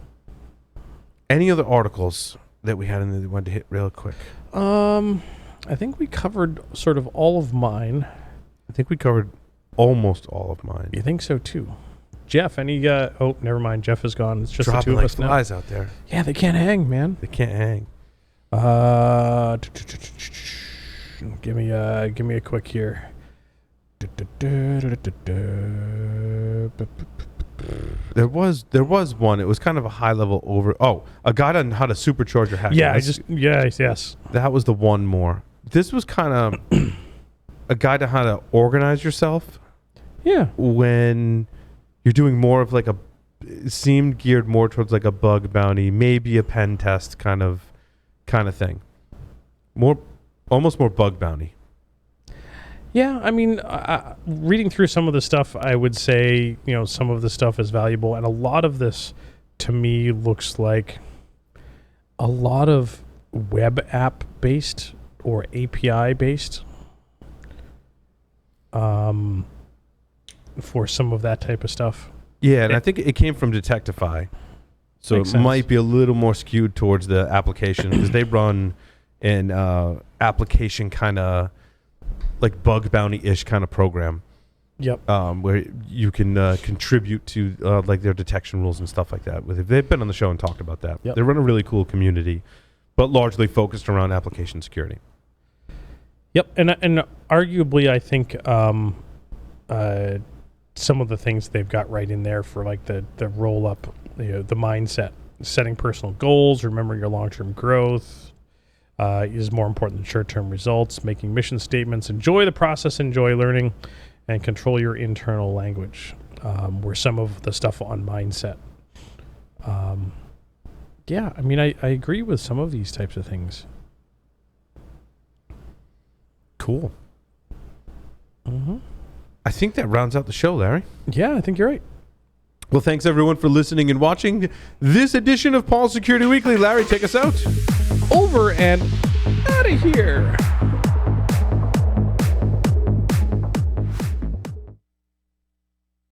any other articles that we had in there that we wanted to hit real quick? I think we covered sort of all of mine. I think we covered almost all of mine. You think so too? Jeff, any never mind. Jeff is gone. It's just dropping the two of us now. flies out there. Yeah, they can't hang, man. They can't hang. Give me a quick here. There was one. It was kind of a high level over. Oh, a guide on how to supercharge your hacker. Yeah, yes. That was the one more. This was kind of a guide on how to organize yourself. Yeah. When you're doing more of like it seemed geared more towards like a bug bounty, maybe a pen test kind of thing. Almost more bug bounty. Yeah, I mean, reading through some of the stuff, I would say, some of the stuff is valuable. And a lot of this, to me, looks like a lot of web app based or API based for some of that type of stuff. Yeah, and I think it came from Detectify. So it might be a little more skewed towards the application because they run an application kind of like bug bounty-ish kind of program. Yep. Where you can contribute to like their detection rules and stuff like that. They've been on the show and talked about that. Yep. They run a really cool community, but largely focused around application security. Yep, and arguably, I think some of the things they've got right in there for like the roll up, the mindset, setting personal goals, remembering your long-term growth is more important than short-term results, making mission statements, enjoy the process, enjoy learning, and control your internal language were some of the stuff on mindset. Yeah, I mean, I agree with some of these types of things. Cool. Mm-hmm. I think that rounds out the show, Larry. Yeah, I think you're right. Well, thanks everyone for listening and watching this edition of Paul's Security Weekly. Larry, take us out. Over and out of here.